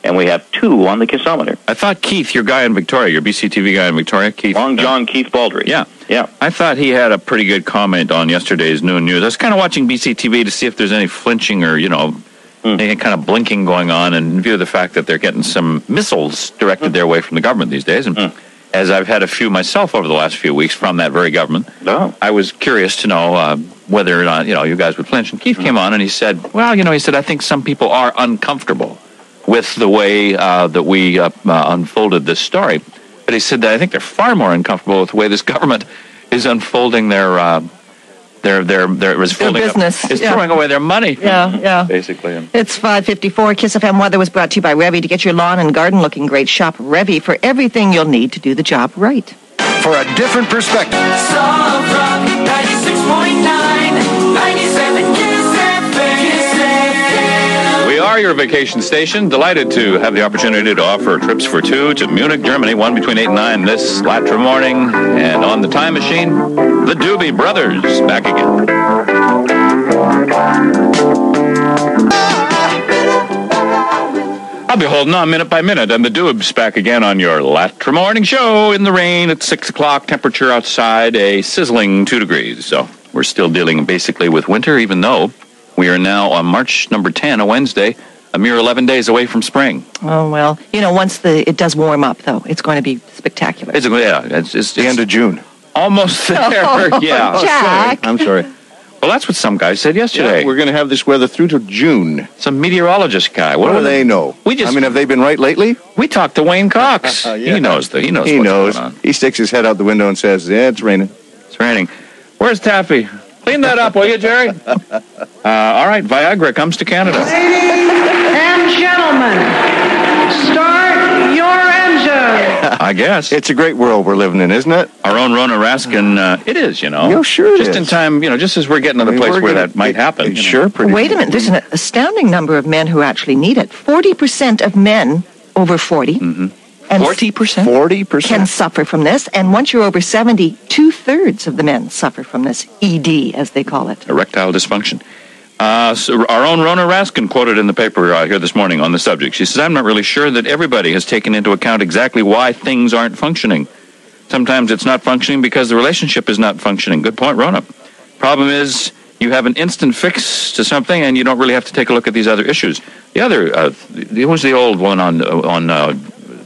and we have 2 on the Kissometer. I thought Keith, your guy in Victoria, your BCTV guy in Victoria, Keith. Long John Keith Baldry. Yeah. Yeah. I thought he had a pretty good comment on yesterday's noon news. I was kind of watching BCTV to see if there's any flinching or, any kind of blinking going on in view of the fact that they're getting some missiles directed their way from the government these days. And as I've had a few myself over the last few weeks from that very government, I was curious to know whether or not, you guys would flinch. And Keith came on and he said, I think some people are uncomfortable with the way that we unfolded this story. But he said that I think they're far more uncomfortable with the way this government is unfolding their business. Is throwing away their money. Yeah. Basically. It's 5:54. Kiss FM weather was brought to you by Revy. To get your lawn and garden looking great, shop Revy for everything you'll need to do the job right. For a different perspective. Soft Rock 96.9, 97 Kiss FM. We are your vacation station. Delighted to have the opportunity to offer trips for 2 to Munich, Germany, one between 8 and 9 this latter morning. And on the time machine, the Doobie Brothers back again. I'll be holding on minute by minute, and the Doobs back again on your latter morning show in the rain at 6 o'clock. Temperature outside a sizzling 2 degrees. So we're still dealing basically with winter, even though we are now on March number 10, a Wednesday, a mere 11 days away from spring. Oh, well, once it does warm up, though, it's going to be spectacular. It's the end of June. Almost there, yeah. Jack. I'm sorry. Well, that's what some guy said yesterday. Yeah, we're going to have this weather through to June. Some meteorologist guy. What do they know? Have they been right lately? We talked to Wayne Cox. Yeah. He knows what's going on. He sticks his head out the window and says, "Yeah, it's raining." It's raining. Where's Taffy? Clean that up, will you, Jerry? All right, Viagra comes to Canada. Ladies and gentlemen, start your engine. I guess. It's a great world we're living in, isn't it? Our own Rona Raskin, it is, Yeah, sure it just is. in time, just as we're getting to the place where that might happen. Sure, pretty Wait a minute. There's an astounding number of men who actually need it. 40% of men over 40. Mm-hmm. And 40%? 40%? Can suffer from this. And once you're over 70, 2/3 of the men suffer from this ED, as they call it. Erectile dysfunction. So our own Rona Raskin quoted in the paper here this morning on the subject. She says, I'm not really sure that everybody has taken into account exactly why things aren't functioning. Sometimes it's not functioning because the relationship is not functioning. Good point, Rona. Problem is, you have an instant fix to something, and you don't really have to take a look at these other issues. The other, who was the old one on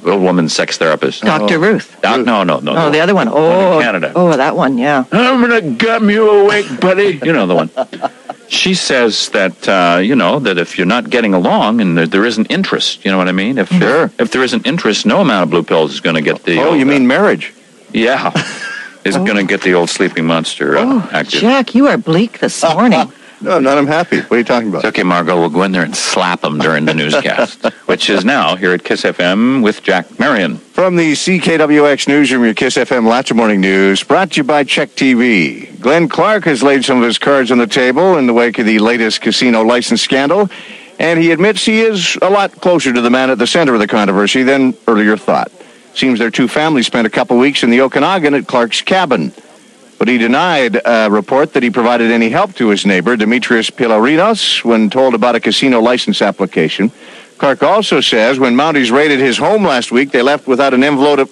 old woman sex therapist? Dr. Ruth. No. Oh, the other one. Oh, in Canada. Oh, that one, yeah. I'm going to gum you awake, buddy. You know the one. She says that, that if you're not getting along and there isn't interest, you know what I mean? If there isn't interest, no amount of blue pills is going to get the... Oh, you mean marriage? Yeah. Isn't going to get the old sleeping monster active. Jack, you are bleak this morning. No, I'm not. I'm happy. What are you talking about? It's okay, Margot. We'll go in there and slap him during the newscast, which is now here at Kiss FM with Jack Marion. From the CKWX Newsroom, your Kiss FM Latter Morning News, brought to you by Check TV. Glenn Clark has laid some of his cards on the table in the wake of the latest casino license scandal, and he admits he is a lot closer to the man at the center of the controversy than earlier thought. Seems their two families spent a couple weeks in the Okanagan at Clark's cabin. But he denied a report that he provided any help to his neighbor, Demetrius Pilarinos, when told about a casino license application. Clark also says when Mounties raided his home last week, they left without an envelope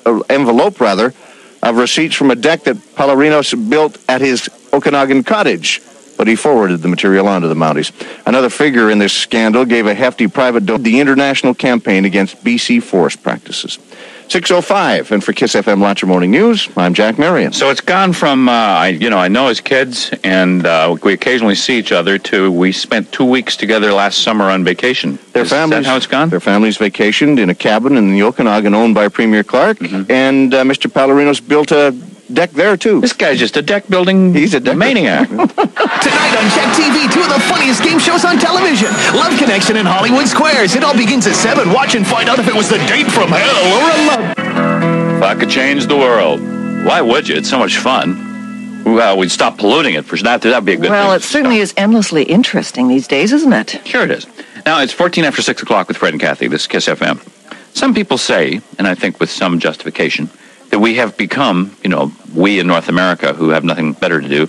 of receipts from a deck that Pilarinos built at his Okanagan cottage. But he forwarded the material on to the Mounties. Another figure in this scandal gave a hefty private donation to the international campaign against BC forest practices. 6:05, and for Kiss FM Latter Morning News, I'm Jack Marion. So it's gone from, I know his kids, and we occasionally see each other, to we spent 2 weeks together last summer on vacation. Is that how it's gone? Their families vacationed in a cabin in the Okanagan owned by Premier Clark, and Mr. Pilarinos built a deck there, too. This guy's just a deck-building maniac. Tonight on Check TV, two of the funniest game shows on television. Love Connection and Hollywood Squares. It all begins at 7. Watch and find out if it was the date from hell or a love. If I could change the world, why would you? It's so much fun. Well, we'd stop polluting it. For that, that'd be a good thing. Well, it certainly is endlessly interesting these days, isn't it? Sure it is. Now, it's 14 after 6 o'clock with Fred and Cathy. This is Kiss FM. Some people say, and I think with some justification, that we have become, we in North America who have nothing better to do,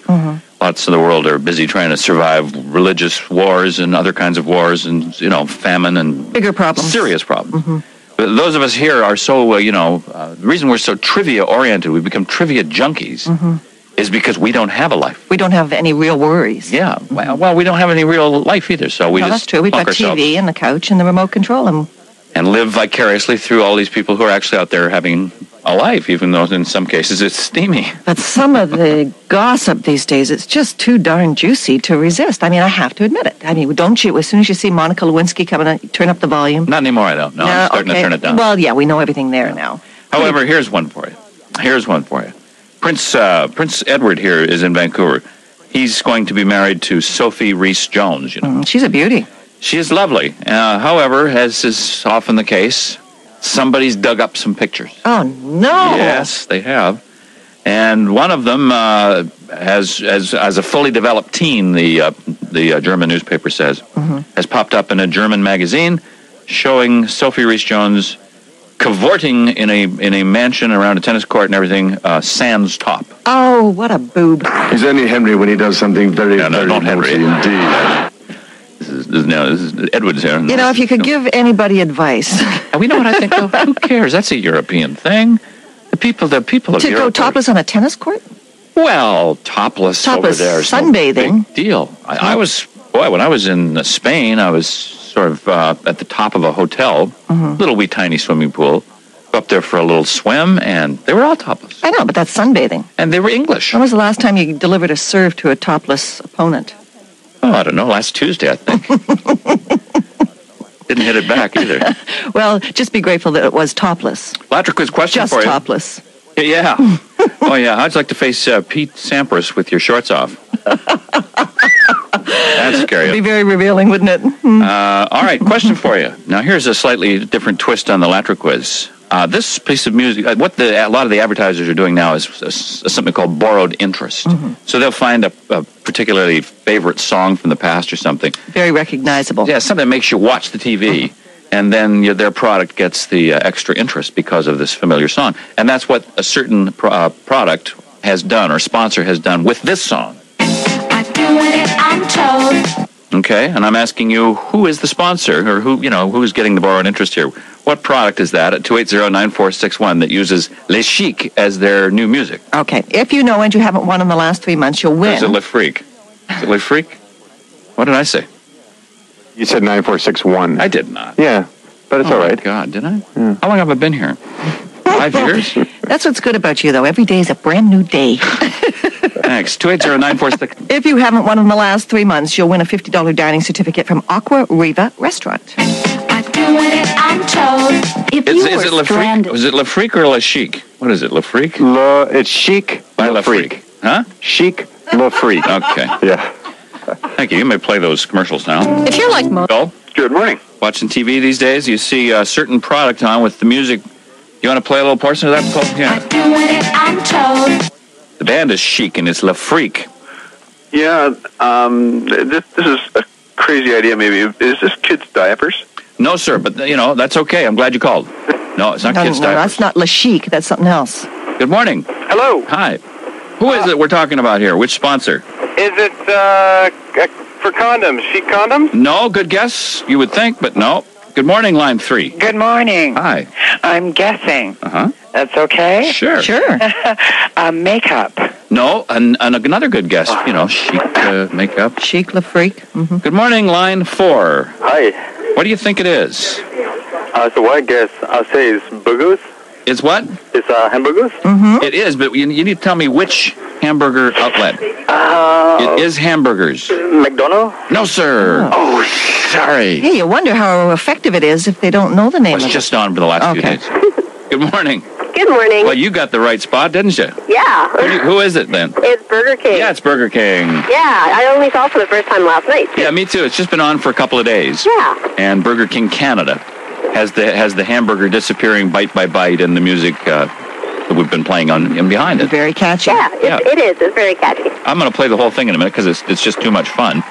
lots of the world are busy trying to survive religious wars and other kinds of wars and, famine and Bigger problems. serious problems. But those of us here are so, the reason we're so trivia-oriented, we become trivia junkies, is because we don't have a life. We don't have any real worries. Yeah. Well, we don't have any real life either, so we Well, just that's true. We've got plunk ourselves TV and the couch and the remote control. and live vicariously through all these people who are actually out there having a life, even though in some cases it's steamy. But some of the gossip these days, it's just too darn juicy to resist. I mean, I have to admit it. I mean, don't you? As soon as you see Monica Lewinsky coming on, turn up the volume. Not anymore, I don't. No, I'm starting to turn it down. Well, yeah, we know everything there now. However, here's one for you. Prince Edward here is in Vancouver. He's going to be married to Sophie Rees-Jones, She's a beauty. She is lovely. However, as is often the case, somebody's dug up some pictures. Oh, no. Yes, they have. And one of them has, as a fully developed teen, the German newspaper says, has popped up in a German magazine showing Sophie Rees-Jones cavorting in a mansion around a tennis court and everything, sans top. Oh, what a boob. He's only Henry when he does something very, No, very don't Henry. naughty indeed. This is Edward's here. If you could give anybody advice. We know what I think, though. Who cares? That's a European thing. The people of To Europe. go topless on a tennis court? Well, topless over there. is no sunbathing. big deal. I was, when I was in Spain, I was sort of at the top of a hotel, little wee tiny swimming pool. Go up there for a little swim, and they were all topless. I know, but that's sunbathing. And they were English. When was the last time you delivered a serve to a topless opponent? Oh, I don't know. Last Tuesday, I think. Didn't hit it back either. Well, just be grateful that it was topless. Patrick, quiz question Just for you. topless. Yeah. Oh, yeah. How'd you like to face Pete Sampras with your shorts off? That's scary. It'd be very revealing, wouldn't it? All right, question for you. Now, here's a slightly different twist on the Latra quiz. This piece of music, a lot of the advertisers are doing now is something called borrowed interest. So they'll find a particularly favorite song from the past or something. Very recognizable. Yeah, something that makes you watch the TV, and then their product gets the extra interest because of this familiar song. And that's what a certain product has done, or sponsor has done with this song. I do what I'm told. Okay, and I'm asking you, who is the sponsor, or who's getting the borrowed interest here? What product is that at 280-9461 that uses Le Chic as their new music? Okay. If you know and you haven't won in the last 3 months, you'll win. Or is it Le Freak? Is it Le Freak? What did I say? You said 9461. I did not. Yeah, but it's all right. Oh, my God, did I? Yeah. How long have I been here? 5 years? That's what's good about you, though. Every day is a brand new day. Thanks. 280-9461. If you haven't won in the last 3 months, you'll win a $50 dining certificate from Aqua Riva Restaurant. I do what I'm told. If you Is it were Le Freak? stranded, Was it Le Freak or Le Chic? What is it, Le Freak? It's Chic By Le Freak. Huh? Chic Le Freak. Okay. Yeah. Thank you. You may play those commercials now. If you're like Bill, Good morning. watching TV these days, you see a certain product on with the music. You want to play a little portion of that? I Yeah. do what I'm told. The band is Chic, and it's Le Freak. Yeah, this is a crazy idea maybe. Is this kids' diapers? No, sir, but, that's okay. I'm glad you called. No, it's not No, kids' no, diapers. that's not Le Chic. That's something else. Good morning. Hello. Hi. Who is it we're talking about here? Which sponsor? Is it for condoms? Chic condoms? No, good guess, you would think, but no. Good morning, line 3. Good morning. Hi. I'm guessing. Uh-huh. That's okay? Sure. Sure. Makeup. No, and another good guess, Chic makeup. Chic Le Freak. Mm-hmm. Good morning, line 4. Hi. What do you think it is? So I guess I'll say it's burgers. It's what? It's hamburgers. It is, but you need to tell me which hamburger outlet. It is hamburgers. McDonald's? No, sir. Oh, sorry. Hey, you wonder how effective it is if they don't know the name Was of it. just on for the last few Okay. days. Good morning. Good morning. Well, you got the right spot, didn't you? Yeah. Who is it then? It's Burger King. Yeah, it's Burger King. Yeah, I only saw it for the first time last night. Yeah, me too. It's just been on for a couple of days. Yeah. And Burger King Canada has the hamburger disappearing bite by bite in the music that we've been playing on and behind it. Very catchy. Yeah, it is. It's very catchy. I'm going to play the whole thing in a minute because it's just too much fun.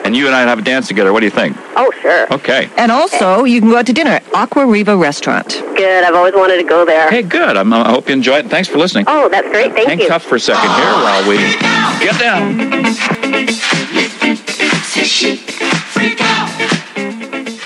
And you and I have a dance together. What do you think? Oh, sure. Okay. And also, you can go out to dinner at Aqua Riva Restaurant. Good. I've always wanted to go there. Hey, good. I hope you enjoy it. Thanks for listening. Oh, that's great. Thank Hang you. tough for a second here while we get down.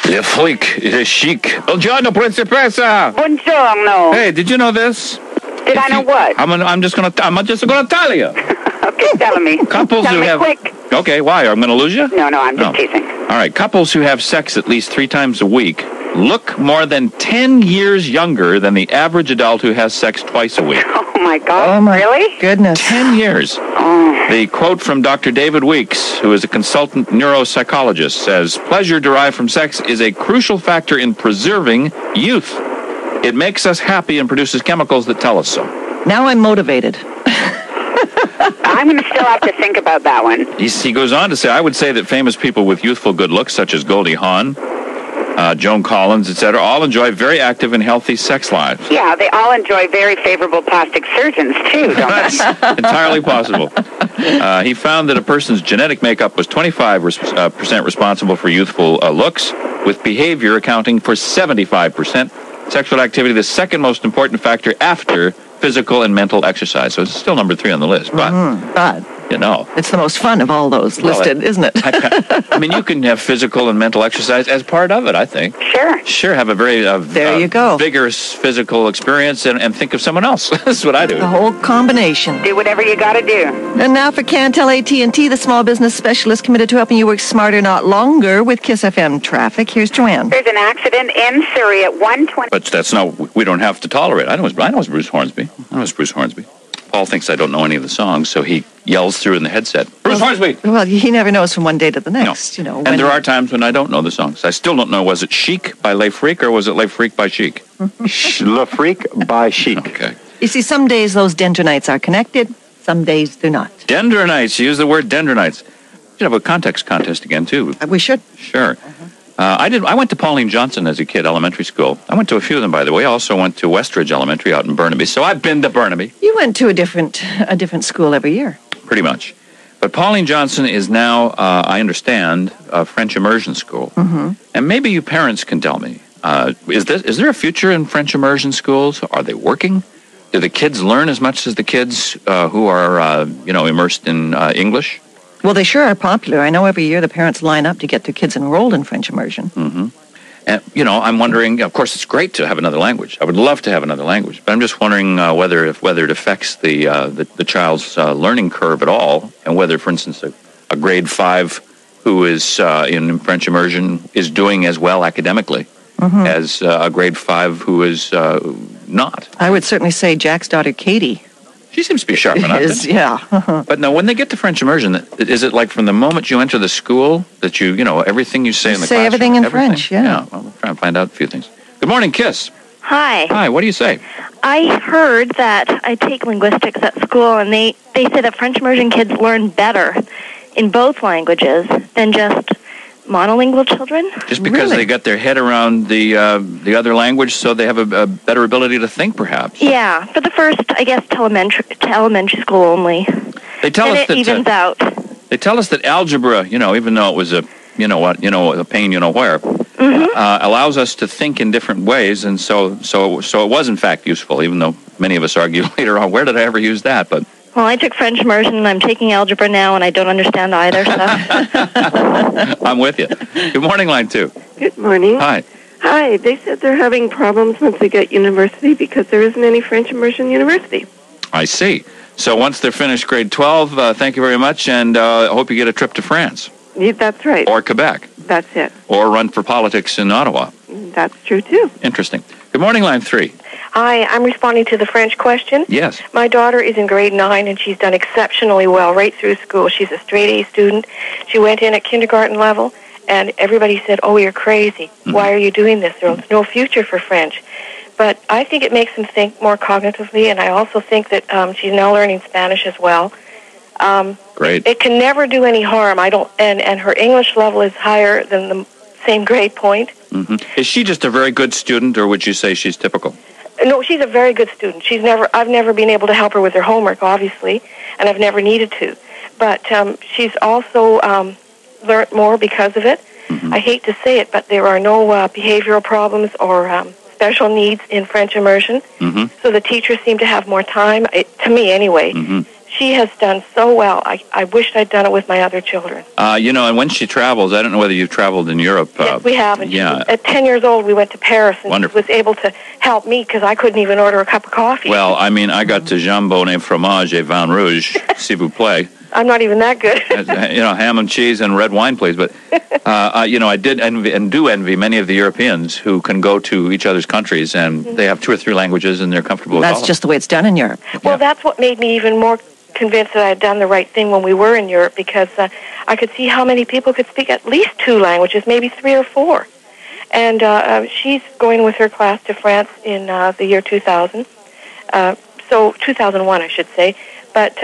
Le freak, le chic. Buongiorno, principessa. Buongiorno. Hey, did you know this? Did I know what? I'm just gonna tell you. Okay, tell me. Couples tell who me have. quick. Okay, why? I'm going to lose you? No, I'm just teasing. All right, couples who have sex at least 3 times a week look more than 10 years younger than the average adult who has sex twice a week. Oh, my God. Oh, my Really? goodness. 10 years. Oh. The quote from Dr. David Weeks, who is a consultant neuropsychologist, says, pleasure derived from sex is a crucial factor in preserving youth. It makes us happy and produces chemicals that tell us so. Now I'm motivated. I'm going to still have to think about that one. He goes on to say, I would say that famous people with youthful good looks, such as Goldie Hawn, Joan Collins, etc., all enjoy very active and healthy sex lives. Yeah, they all enjoy very favorable plastic surgeons, too, don't That's entirely possible. He found that a person's genetic makeup was 25% responsible for youthful looks, with behavior accounting for 75%. Sexual activity, the second most important factor after physical and mental exercise. So it's still number 3 on the list, but you know, it's the most fun of all those listed, isn't it? I mean, you can have physical and mental exercise as part of it, I think. Sure, have a very there you go. vigorous physical experience and think of someone else. That's what I do. The whole combination. Do whatever you got to do. And now for Cantel AT&T, the small business specialist committed to helping you work smarter, not longer, with Kiss FM traffic. Here's Joanne. There's an accident in Surrey at 120. But that's not, we don't have to tolerate. I know it's Bruce Hornsby. Paul thinks I don't know any of the songs, so he yells through in the headset, Bruce Hornsby! Well, he never knows from one day to the next, you know. And there are times when I don't know the songs. I still don't know, was it Chic by Le Freak or was it Le Freak by Chic? Le Freak by Chic. Okay. You see, some days those dendronites are connected, some days they're not. Dendronites. You use the word dendronites. We should have a context contest again, too. We should. Sure. I went to Pauline Johnson as a kid, elementary school. I went to a few of them, by the way. I also went to Westridge Elementary out in Burnaby. So I've been to Burnaby. You went to a different school every year. Pretty much. But Pauline Johnson is now, I understand, a French immersion school. Mm-hmm. And maybe you parents can tell me, is there a future in French immersion schools? Are they working? Do the kids learn as much as the kids who are, immersed in English? Well, they sure are popular. I know every year the parents line up to get their kids enrolled in French immersion. Mm-hmm. And, I'm wondering, of course, it's great to have another language. I would love to have another language. But I'm just wondering whether it affects the child's learning curve at all, and whether, for instance, a grade 5 who is in French immersion is doing as well academically as a grade 5 who is not. I would certainly say Jack's daughter, Katie. She seems to be sharp enough. Yeah. But no, when they get to French immersion, is it like from the moment you enter the school that everything you say in the classroom? Say everything in French, yeah. Yeah, well, we'll try and find out a few things. Good morning, Kiss. Hi. Hi, what do you say? I heard that I take linguistics at school, and they say that French immersion kids learn better in both languages than just monolingual children. Just because they got their head around the other language, so they have a better ability to think, perhaps. Yeah, for the first, I guess, to elementary school only. They tell us that it evens out. They tell us that algebra, even though it was a pain, where, allows us to think in different ways, and so it was in fact useful, even though many of us argue later on, where did I ever use that? But well, I took French immersion, and I'm taking algebra now, and I don't understand either. So. I'm with you. Good morning, line 2. Good morning. Hi. Hi. They said they're having problems once they get university because there isn't any French immersion university. I see. So once they're finished grade 12, thank you very much, and I hope you get a trip to France. Yeah, that's right. Or Quebec. That's it. Or run for politics in Ottawa. That's true, too. Interesting. Good morning, line 3. Hi, I'm responding to the French question. Yes. My daughter is in grade 9, and she's done exceptionally well right through school. She's a straight A student. She went in at kindergarten level, and everybody said, oh, you're crazy. Mm-hmm. Why are you doing this? There's no future for French. But I think it makes them think more cognitively, and I also think that she's now learning Spanish as well. Great. It can never do any harm. And her English level is higher than the same grade point. Mm-hmm. Is she just a very good student, or would you say she's typical? No, she's a very good student. I've never been able to help her with her homework, obviously, and I've never needed to. But she's also learned more because of it. I hate to say it, but there are no behavioral problems or special needs in French immersion. So the teachers seem to have more time, to me anyway. She has done so well. I wished I'd done it with my other children. And when she travels, I don't know whether you've traveled in Europe. Yes, we have. And yeah. At 10 years old, we went to Paris, and Wonderful. she was able to help me because I couldn't even order a cup of coffee. Well, I mean, I got to jambon et fromage et vin rouge, s'il vous plaît. I'm not even that good. Ham and cheese and red wine, please. But, I did envy and do envy many of the Europeans who can go to each other's countries and they have 2 or 3 languages and they're comfortable with all That's just the way it's done in Europe. Well, that's what made me even more convinced that I had done the right thing when we were in Europe, because I could see how many people could speak at least 2 languages, maybe 3 or 4. And she's going with her class to France in the year 2000. So 2001, I should say. But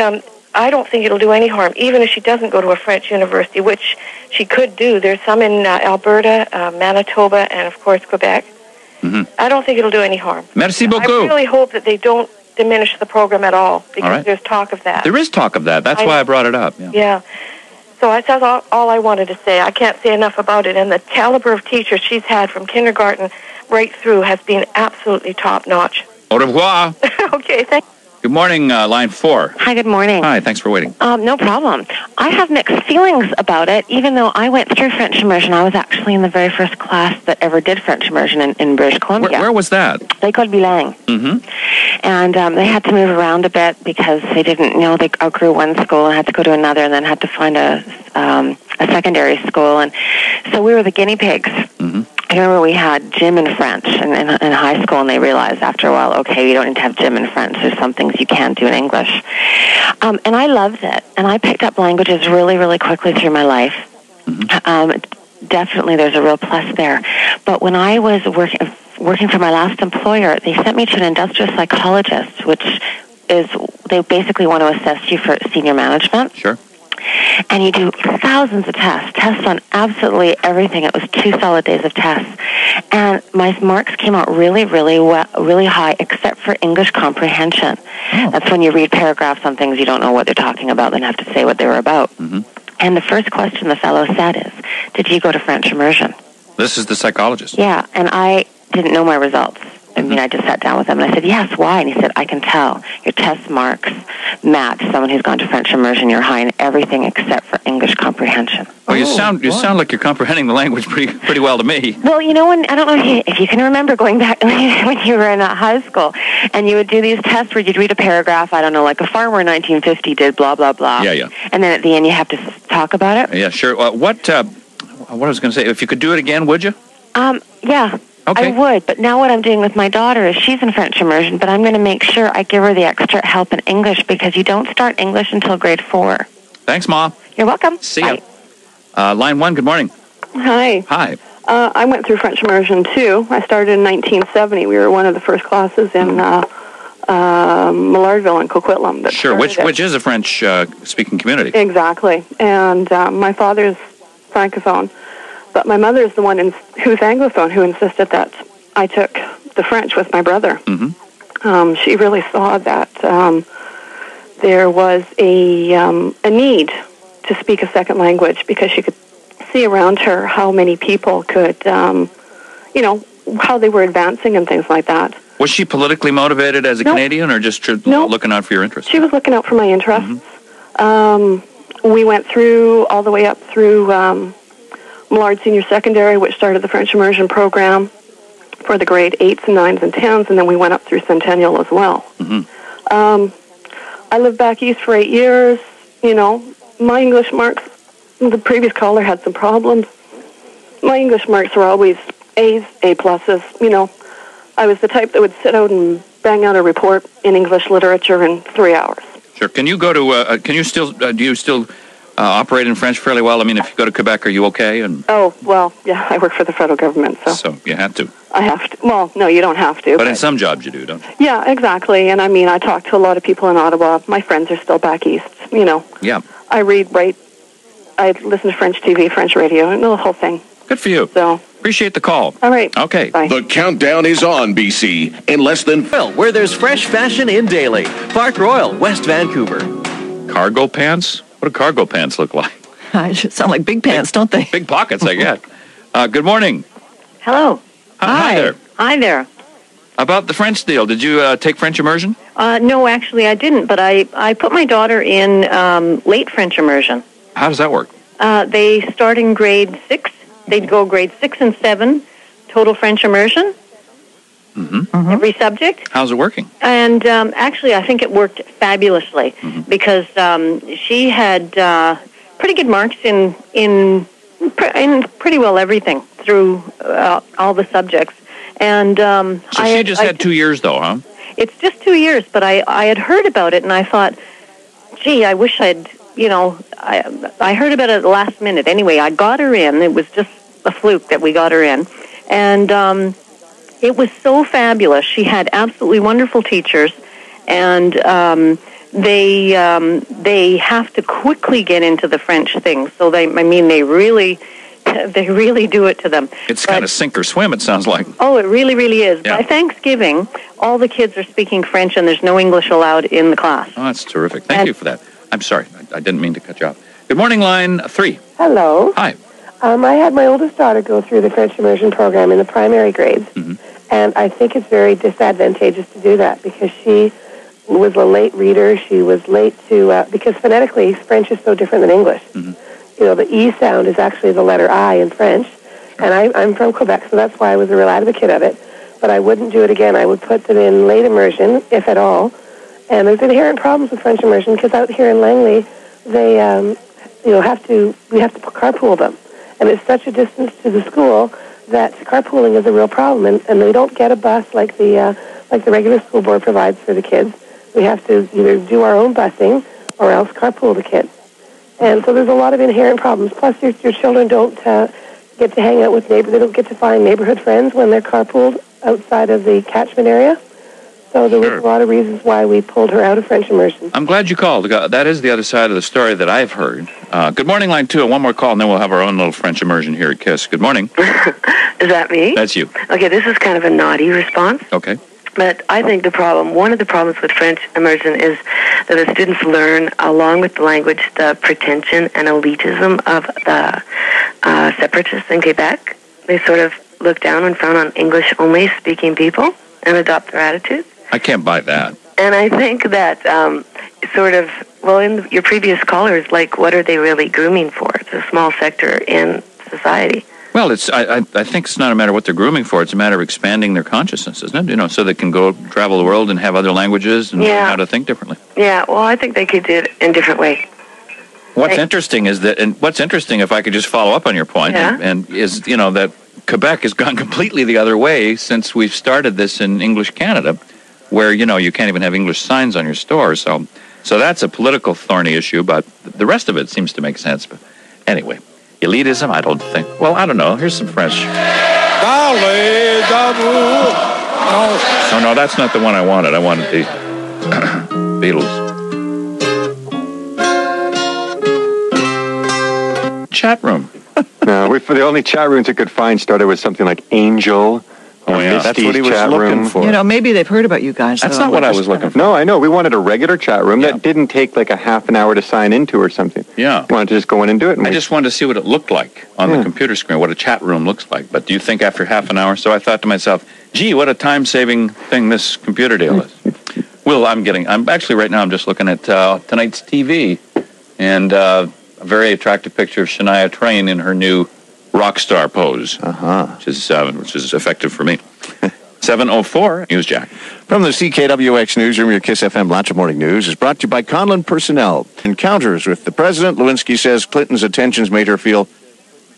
I don't think it'll do any harm, even if she doesn't go to a French university, which she could do. There's some in Alberta, Manitoba, and, of course, Quebec. I don't think it'll do any harm. Merci beaucoup. I really hope that they don't diminish the program at all, because there's talk of that. There is talk of that. That's why I brought it up. Yeah. So that's all I wanted to say. I can't say enough about it. And the caliber of teachers she's had from kindergarten right through has been absolutely top-notch. Au revoir. Okay, thanks. Good morning, line 4. Hi, good morning. Hi, thanks for waiting. No problem. I have mixed feelings about it, even though I went through French immersion. I was actually in the very first class that ever did French immersion in British Columbia. Where was that? L'école bilingue. And they had to move around a bit because they didn't, they outgrew one school and had to go to another and then had to find a secondary school. And so we were the guinea pigs. I remember we had gym in French in high school, and they realized after a while, okay, you don't need to have gym in French. There's some things you can't do in English. And I loved it. And I picked up languages really, really quickly through my life. Definitely there's a real plus there. But when I was working for my last employer, they sent me to an industrial psychologist, which is, they basically want to assess you for senior management. Sure. And you do thousands of tests on absolutely everything. It was 2 solid days of tests. And my marks came out really, really well, really high, except for English comprehension. That's when you read paragraphs on things you don't know what they're talking about, then have to say what they were about. And the first question the fellow said is, did you go to French immersion? This is the psychologist. Yeah, and I didn't know my results. I mean, I just sat down with him and I said, yes, why? And he said, I can tell. Your test marks match someone who's gone to French immersion. You're high in everything except for English comprehension. Well, you sound like you're comprehending the language pretty well to me. Well, when I don't know if you can remember going back when you were in high school, and you would do these tests where you'd read a paragraph, I don't know, like a farmer in 1950 did blah, blah, blah. Yeah. And then at the end you have to talk about it. Yeah, sure. What I was going to say, if you could do it again, would you? Yeah. Okay. I would, but now what I'm doing with my daughter is she's in French immersion, but I'm going to make sure I give her the extra help in English, because you don't start English until grade 4. Thanks, Ma. You're welcome. See ya. Line 1, good morning. Hi. Hi. I went through French immersion, too. I started in 1970. We were one of the first classes in Millardville and Coquitlam. Sure, which is a French-speaking community. Exactly. And my father's Francophone. But my mother is the one who's Anglophone, who insisted that I took the French with my brother. She really saw that there was a need to speak a second language, because she could see around her how many people could, how they were advancing and things like that. Was she politically motivated as a Canadian, or just looking out for your interests? She was looking out for my interests. We went all the way up through Millard Senior Secondary, which started the French immersion program for the grade 8s and 9s and 10s, and then we went up through Centennial as well. I lived back east for 8 years. My English marks, the previous caller had some problems. My English marks were always A's, A pluses. I was the type that would sit out and bang out a report in English literature in 3 hours. Sure. Can you go to? Do you still operate in French fairly well? I mean, if you go to Quebec, are you okay? Oh, well, yeah, I work for the federal government, so you have to. I have to. Well, no, you don't have to. But in some jobs you do, don't you? Yeah, exactly. And I mean, I talk to a lot of people in Ottawa. My friends are still back east. Yeah. I I listen to French TV, French radio, and the whole thing. Good for you. So appreciate the call. All right. Okay. Bye. The countdown is on, BC. In less than where there's fresh fashion in Daly. Park Royal, West Vancouver. Cargo pants? What do cargo pants look like? Sound like big pants, don't they? Big pockets, I get. Good morning. Hello. Hi there. Hi there. About the French deal, did you take French immersion? No, actually I didn't, but I put my daughter in late French immersion. How does that work? They start in grade 6. They'd go grade 6 and 7, total French immersion, every subject. How's it working? And actually, I think it worked fabulously because she had pretty good marks in pretty well everything through all the subjects. And so she just had 2 years, though, huh? It's just 2 years, but I had heard about it, and I thought, gee, I wish I'd, I heard about it at the last minute. Anyway, I got her in. It was just a fluke that we got her in. And it was so fabulous. She had absolutely wonderful teachers, and they have to quickly get into the French thing. So they really do it to them. It's kind of sink or swim, it sounds like. Oh, it really, really is. Yeah. By Thanksgiving, all the kids are speaking French, and there's no English allowed in the class. Oh, that's terrific. Thank you for that. I'm sorry. I didn't mean to cut you off. Good morning, line 3. Hello. Hi. I had my oldest daughter go through the French immersion program in the primary grades, and I think it's very disadvantageous to do that because she was a late reader. She was late to, because phonetically, French is so different than English. The E sound is actually the letter I in French, and I'm from Quebec, so that's why I was a real advocate of it. But I wouldn't do it again. I would put them in late immersion, if at all. And there's inherent problems with French immersion because out here in Langley, they, we have to carpool them, and it's such a distance to the school that carpooling is a real problem. And they don't get a bus like the regular school board provides for the kids. We have to either do our own busing or else carpool the kids. And so there's a lot of inherent problems. Plus, your children don't get to hang out with neighbors. They don't get to find neighborhood friends when they're carpooled outside of the catchment area. So there was a lot of reasons why we pulled her out of French immersion. I'm glad you called. That is the other side of the story that I've heard. Good morning, line 2. One more call, and then we'll have our own little French immersion here at KISS. Good morning. Is that me? That's you. Okay, this is kind of a naughty response. Okay. But I think one of the problems with French immersion is that the students learn, along with the language, the pretension and elitism of the separatists in Quebec. They sort of look down and frown on English-only speaking people and adopt their attitudes. I can't buy that. And I think that in your previous callers, what are they really grooming for? It's a small sector in society. Well, I think it's not a matter of what they're grooming for. It's a matter of expanding their consciousness, isn't it? So they can go travel the world and have other languages and learn how to think differently. Yeah, well, I think they could do it in different ways. What's interesting is that, and what's interesting, if I could just follow up on your point, is that Quebec has gone completely the other way since we've started this in English Canada, where you can't even have English signs on your store. So that's a political thorny issue, but the rest of it seems to make sense. But anyway. Elitism, I don't think. Well, I don't know. Here's some French. No, that's not the one I wanted. I wanted the Beatles. Chat room. No, the only chat rooms I could find started with something like Angel. Oh, yeah, that's what he was looking for. Maybe they've heard about you guys. That's not what I was looking for. No, I know. We wanted a regular chat room that didn't take like a half an hour to sign into or something. Yeah. We wanted to just go in and do it. I just wanted to see what it looked like on the computer screen, what a chat room looks like. But do you think after half an hour? So I thought to myself, gee, what a time-saving thing this computer deal is. Well, I'm actually right now I'm just looking at tonight's TV and a very attractive picture of Shania Twain in her new rock star pose, which is effective for me. 7:04 News Jack. From the CKWX Newsroom, your KISS FM Latter Morning News is brought to you by Conlon Personnel. Encounters with the president. Lewinsky says Clinton's attentions made her feel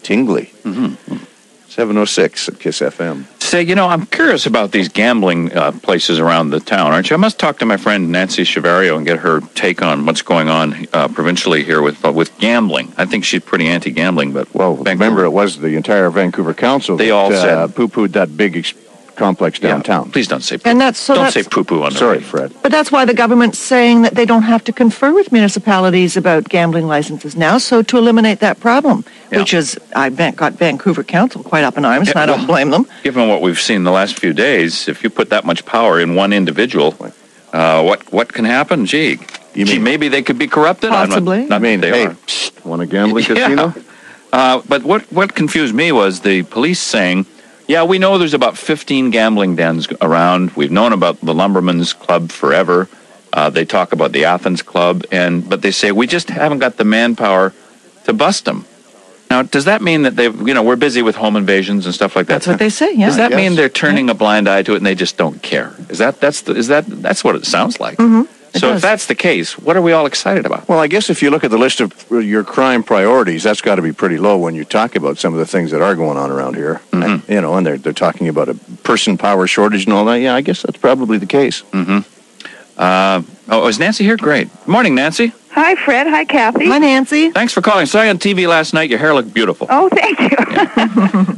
tingly. 7:06 at KISS FM. Say, I'm curious about these gambling places around the town, aren't you? I must talk to my friend Nancy Chavario and get her take on what's going on provincially here with gambling. I think she's pretty anti-gambling, but remember, it was the entire Vancouver Council they all said poo-pooed that big complex downtown. Please don't say poo-poo. And that's don't say poo-poo on the Sorry, radio. Fred. But that's why the government's saying that they don't have to confer with municipalities about gambling licenses now, so to eliminate that problem, which is, I got Vancouver Council quite up in arms, and I don't blame them. Given what we've seen the last few days, if you put that much power in one individual, what can happen? Gee, Gee, maybe they could be corrupted? Possibly. Not I mean, they hey, are. want a gambling casino? But what confused me was the police saying, yeah, we know there's about 15 gambling dens around. We've known about the Lumberman's Club forever. They talk about the Athens Club, but they say we just haven't got the manpower to bust them. Now, does that mean that we're busy with home invasions and stuff like that? That's what they say. Yeah. Does that mean they're turning a blind eye to it and they just don't care? That's what it sounds like? Mm-hmm. So if that's the case, what are we all excited about? Well, I guess if you look at the list of your crime priorities, that's got to be pretty low when you talk about some of the things that are going on around here. Mm-hmm. And they're talking about a person power shortage and all that. Yeah, I guess that's probably the case. Mm-hmm. Is Nancy here? Great. Morning, Nancy. Hi, Fred. Hi, Cathy. Hi, Nancy. Thanks for calling. Saw you on TV last night. Your hair looked beautiful. Oh, thank you.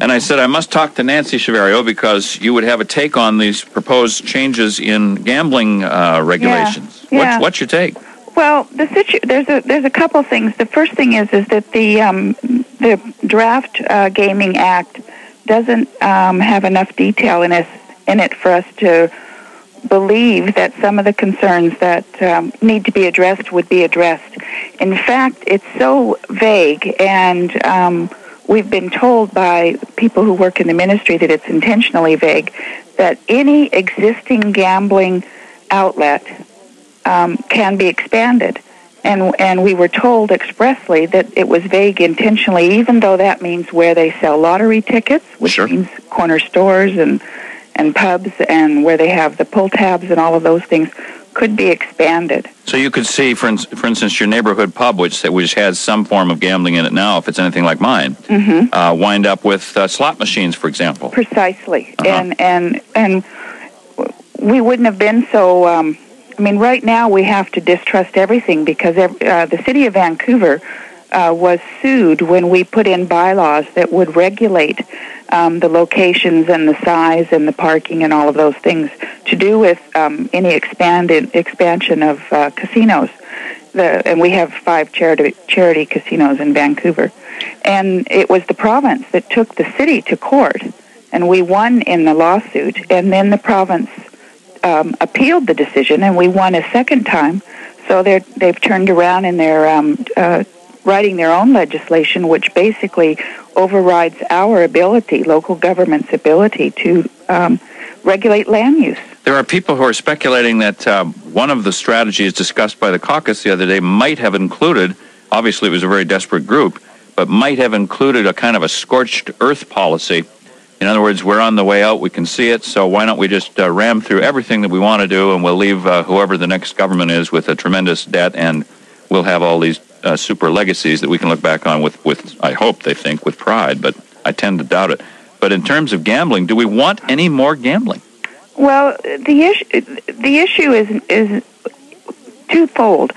And I said I must talk to Nancy Chaverio because you would have a take on these proposed changes in gambling regulations. Yeah. What's your take? Well, there's a couple things. The first thing is that the draft Gaming Act doesn't have enough detail in it for us to believe that some of the concerns that need to be addressed would be addressed. In fact, it's so vague, and we've been told by people who work in the ministry that it's intentionally vague, that any existing gambling outlet can be expanded. And we were told expressly that it was vague intentionally, even though that means where they sell lottery tickets, which means corner stores and pubs, and where they have the pull tabs and all of those things, could be expanded. So you could see, for instance, your neighborhood pub, which has some form of gambling in it now, if it's anything like mine, wind up with slot machines, for example. Precisely. And we wouldn't have been so... right now we have to distrust everything because the city of Vancouver was sued when we put in bylaws that would regulate the locations and the size and the parking and all of those things to do with any expansion of casinos. And we have 5 charity casinos in Vancouver. And it was the province that took the city to court, and we won in the lawsuit, and then the province appealed the decision, and we won a second time. So they've turned around and they're writing their own legislation, which basically overrides our ability, local government's ability, to regulate land use. There are people who are speculating that one of the strategies discussed by the caucus the other day might have included, obviously it was a very desperate group, but might have included a kind of a scorched earth policy. In other words, we're on the way out, we can see it, so why don't we just ram through everything that we want to do, and we'll leave whoever the next government is with a tremendous debt, and we'll have all these super legacies that we can look back on with, I hope they think, with pride, but I tend to doubt it. But in terms of gambling, do we want any more gambling? Well, the issue is twofold.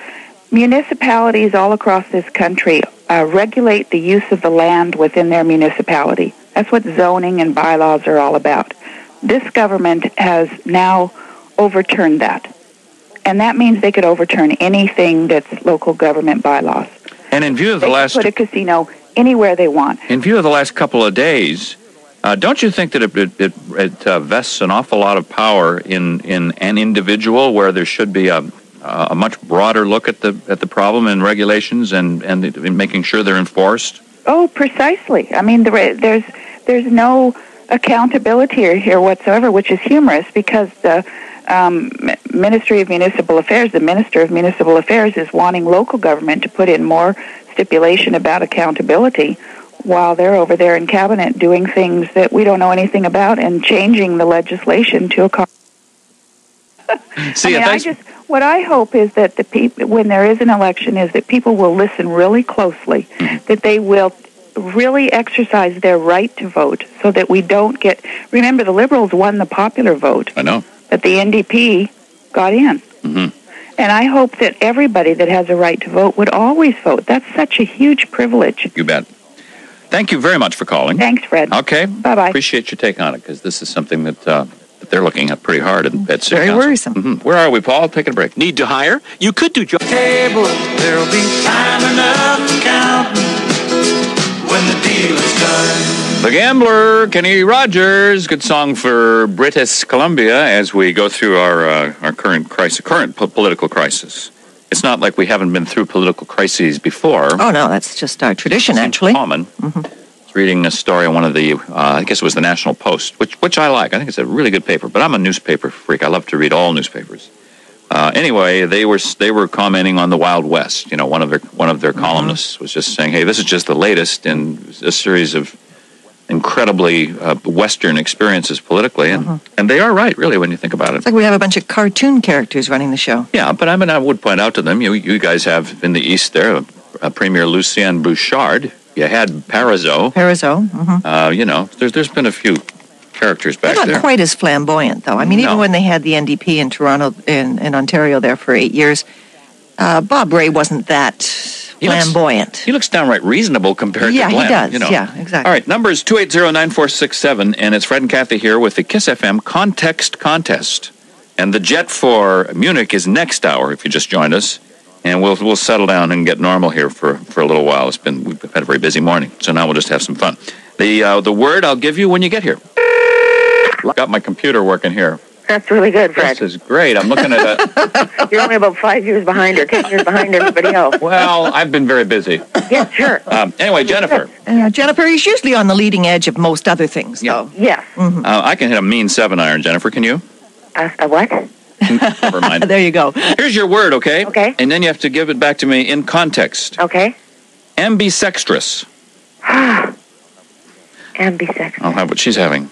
Municipalities all across this country regulate the use of the land within their municipality. That's what zoning and bylaws are all about. This government has now overturned that. And that means they could overturn anything that's local government bylaws. And in view of they could put a casino anywhere they want. In view of the last couple of days, don't you think that it vests an awful lot of power in an individual where there should be a much broader look at the problem and regulations and in making sure they're enforced? Oh, precisely. I mean, there's no accountability here whatsoever, which is humorous because the Ministry of Municipal Affairs, the Minister of Municipal Affairs, is wanting local government to put in more stipulation about accountability while they're over there in Cabinet doing things that we don't know anything about and changing the legislation to accommodate. What I hope is that the people, when there is an election, is that people will listen really closely, that they will really exercise their right to vote so that we don't get... Remember, the Liberals won the popular vote. I know. But the NDP got in. Mm-hmm. And I hope that everybody that has a right to vote would always vote. That's such a huge privilege. You bet. Thank you very much for calling. Thanks, Fred. Okay. Bye-bye. Appreciate your take on it, because this is something that they're looking at pretty hard at City Very Council. worrisome. Mm-hmm. Where are we, Paul? Taking a break. Need to hire? You could do table. There'll be time enough to count when the deal is done. The Gambler, Kenny Rogers. Good song for British Columbia as we go through our current political crisis. it's not like we haven't been through political crises before. Oh, no, that's just our tradition, actually. Common. I was reading a story on one of the, I guess it was the National Post, which I like. I think it's a really good paper, but I'm a newspaper freak. I love to read all newspapers. Anyway, they were commenting on the Wild West. You know, one of their columnists was just saying, "Hey, this is just the latest in a series of incredibly Western experiences politically," and they are right, really, when you think about it. It's like we have a bunch of cartoon characters running the show. Yeah, but I would point out to them, you guys have in the East there, Premier Lucien Bouchard. You had Parizeau. You know, there's been a few characters back They're there. not quite as flamboyant, though. I mean, even when they had the NDP in Toronto, in Ontario there for 8 years, Bob Rae wasn't that flamboyant. He looks downright reasonable compared to Glenn. Yeah, he does. You know. Yeah, exactly. All right, number is 280-9467, and it's Fred and Cathy here with the Kiss FM Context Contest. And the jet for Munich is next hour, if you just joined us. And we'll settle down and get normal here for a little while. We've had a very busy morning, so now we'll just have some fun. The word I'll give you when you get here. Got my computer working here. That's really good, Fred. This is great. I'm looking at You're only about 5 years behind or 10 years behind everybody else. Well, I've been very busy. Yeah, sure. Anyway, Jennifer. Jennifer is usually on the leading edge of most other things, though. Yeah. I can hit a mean 7-iron, Jennifer. Can you? A what? Never mind. There you go. Here's your word, okay? Okay. And then you have to give it back to me in context. Okay. Ambisextrous. Ambisextrous. I'll have what she's having.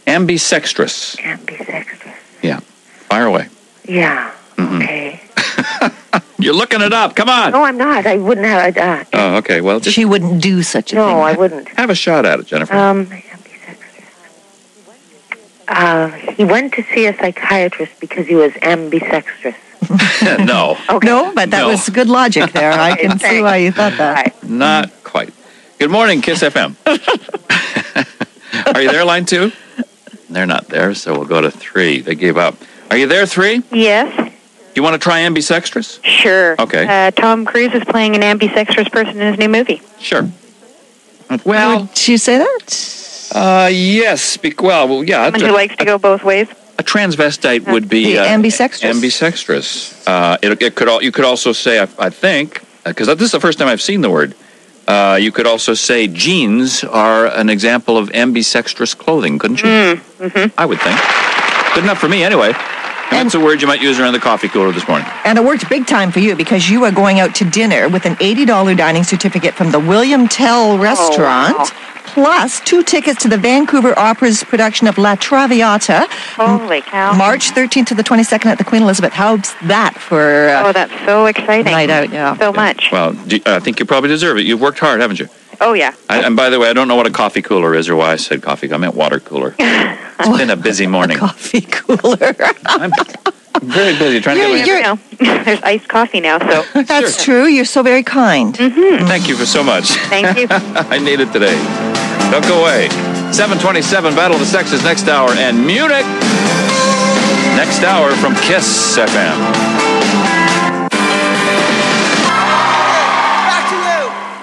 Ambisextrous. Ambisextrous. Yeah. Fire away. Yeah. Okay. You're looking it up. Come on. No, I'm not. I wouldn't have. Oh, okay. Well, just She wouldn't do such a thing. No, I wouldn't. have a shot at it, Jennifer. He went to see a psychiatrist because he was ambisextrous. No. Okay. No, but that was good logic there. I can see why you thought that. Not quite. Good morning, Kiss FM. Are you there, line 2? They're not there, so we'll go to 3. They gave up. Are you there, 3? Yes. You want to try ambisextrous? Sure. Okay. Tom Cruise is playing an ambisextrous person in his new movie. Sure. Well, would you say that? Yes. Well, yeah. Someone who likes to go both ways. A transvestite would be The ambisextrous. Ambisextrous. You could also say, I think, because this is the first time I've seen the word. You could also say jeans are an example of ambisextrous clothing, couldn't you? I would think. Good enough for me, anyway. And that's a word you might use around the coffee cooler this morning. And it worked big time for you because you are going out to dinner with an $80 dining certificate from the William Tell restaurant. wow. Plus 2 tickets to the Vancouver Opera's production of La Traviata. Holy cow. March 13th to the 22nd at the Queen Elizabeth. How's that for Oh, that's so exciting. night out? Yeah. So much. Well, I think you probably deserve it. You've worked hard, haven't you? Oh, yeah. And by the way, I don't know what a coffee cooler is or why I said coffee. I meant water cooler. It's been a busy morning. Coffee cooler. I'm very busy trying to get my... There's iced coffee now, so. That's true. You're so very kind. Thank you so much. Thank you. I need it today. Don't go away. 7:27, Battle of the Sexes next hour, and Munich next hour from Kiss FM.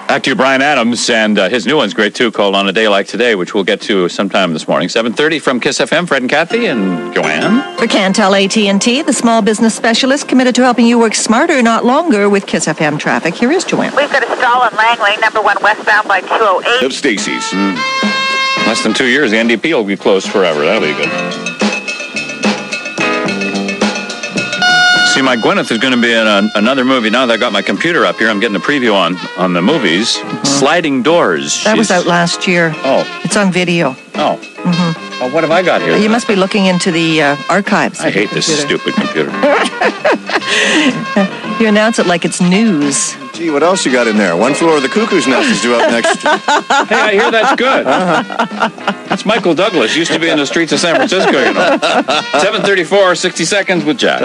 Back to you, Brian Adams, and his new one's great, too, called On a Day Like Today, which we'll get to sometime this morning. 7:30 from Kiss FM, Fred and Cathy, and Joanne. For Cantel AT&T, the small business specialist committed to helping you work smarter, not longer, with Kiss FM traffic. Here is Joanne. We've got a stall on Langley, number 1 westbound by 208. Of Stacy's. Less than 2 years, the NDP will be closed forever. That'll be good. See, my Gwyneth is going to be in another movie. Now that I've got my computer up here, I'm getting a preview on the movies. Sliding Doors. That was out last year. Oh. It's on video. Oh. Well, what have I got here? You must be looking into the archives. I hate this stupid computer. You announce it like it's news. Gee, what else you got in there? One Flew Over the Cuckoo's Nest is due up next. Hey, I hear that's good. That's Michael Douglas. Used to be in the streets of San Francisco, you know. 7:34, 60 seconds with Jack.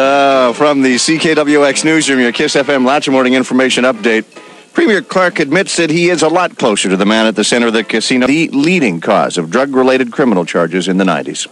From the CKWX Newsroom, your Kiss FM Latcher Morning Information Update. Premier Clark admits that he is a lot closer to the man at the center of the casino, the leading cause of drug-related criminal charges in the 90s.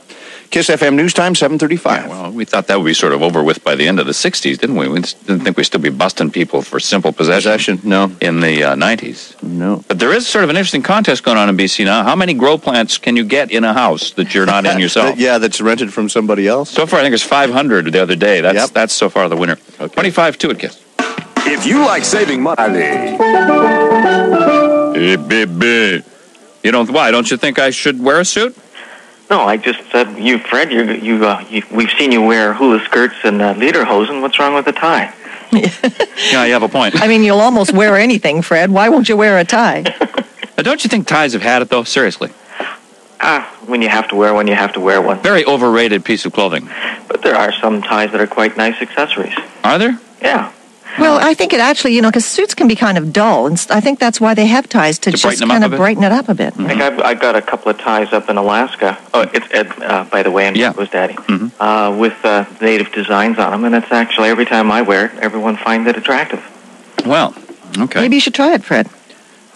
KISS FM News Time, 7:35. Yeah, well, we thought that would be sort of over with by the end of the 60s, didn't we? We didn't think we'd still be busting people for simple possession. No. In the 90s. No. But there is sort of an interesting contest going on in BC now. How many grow plants can you get in a house that you're not in yourself? That's rented from somebody else? So far, I think it's 500 the other day. That's so far the winner. Okay. 25-2 at KISS. If you like saving money. Hey, baby. Why? Don't you think I should wear a suit? No, I just said, Fred, we've seen you wear hula skirts and lederhosen. What's wrong with the tie? Yeah, you have a point. I mean, you'll almost wear anything, Fred. Why won't you wear a tie? Don't you think ties have had it, though? Seriously. When you have to wear one, you have to wear one. Very overrated piece of clothing. But there are some ties that are quite nice accessories. Are there? Yeah. Well, I think it actually, because suits can be kind of dull, and I think that's why they have ties, to just kind of brighten it up a bit. I think I've got a couple of ties up in Alaska. Oh, it's Ed, by the way, and was Daddy, with native designs on them, and it's actually, every time I wear it, everyone finds it attractive. Well, okay. Maybe you should try it, Fred.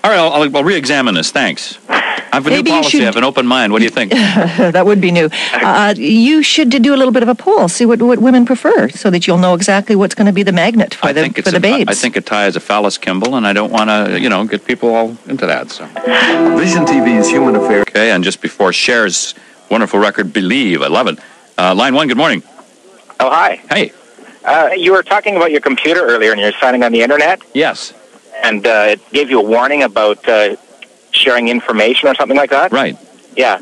All right, I'll re-examine this. Thanks. I have a new policy. I have an open mind. What do you think? That would be new. You should do a little bit of a poll, see what women prefer, so that you'll know exactly what's going to be the magnet for the babes. I think a tie is a phallus Kimball, and I don't want to, get people all into that. So, Vision TV's Human Affairs. Okay, and just before Cher's wonderful record, Believe, I love it. Line 1, good morning. Oh, hi. Hey. You were talking about your computer earlier, and you're signing on the internet? Yes. And it gave you a warning about sharing information or something like that? Right. Yeah.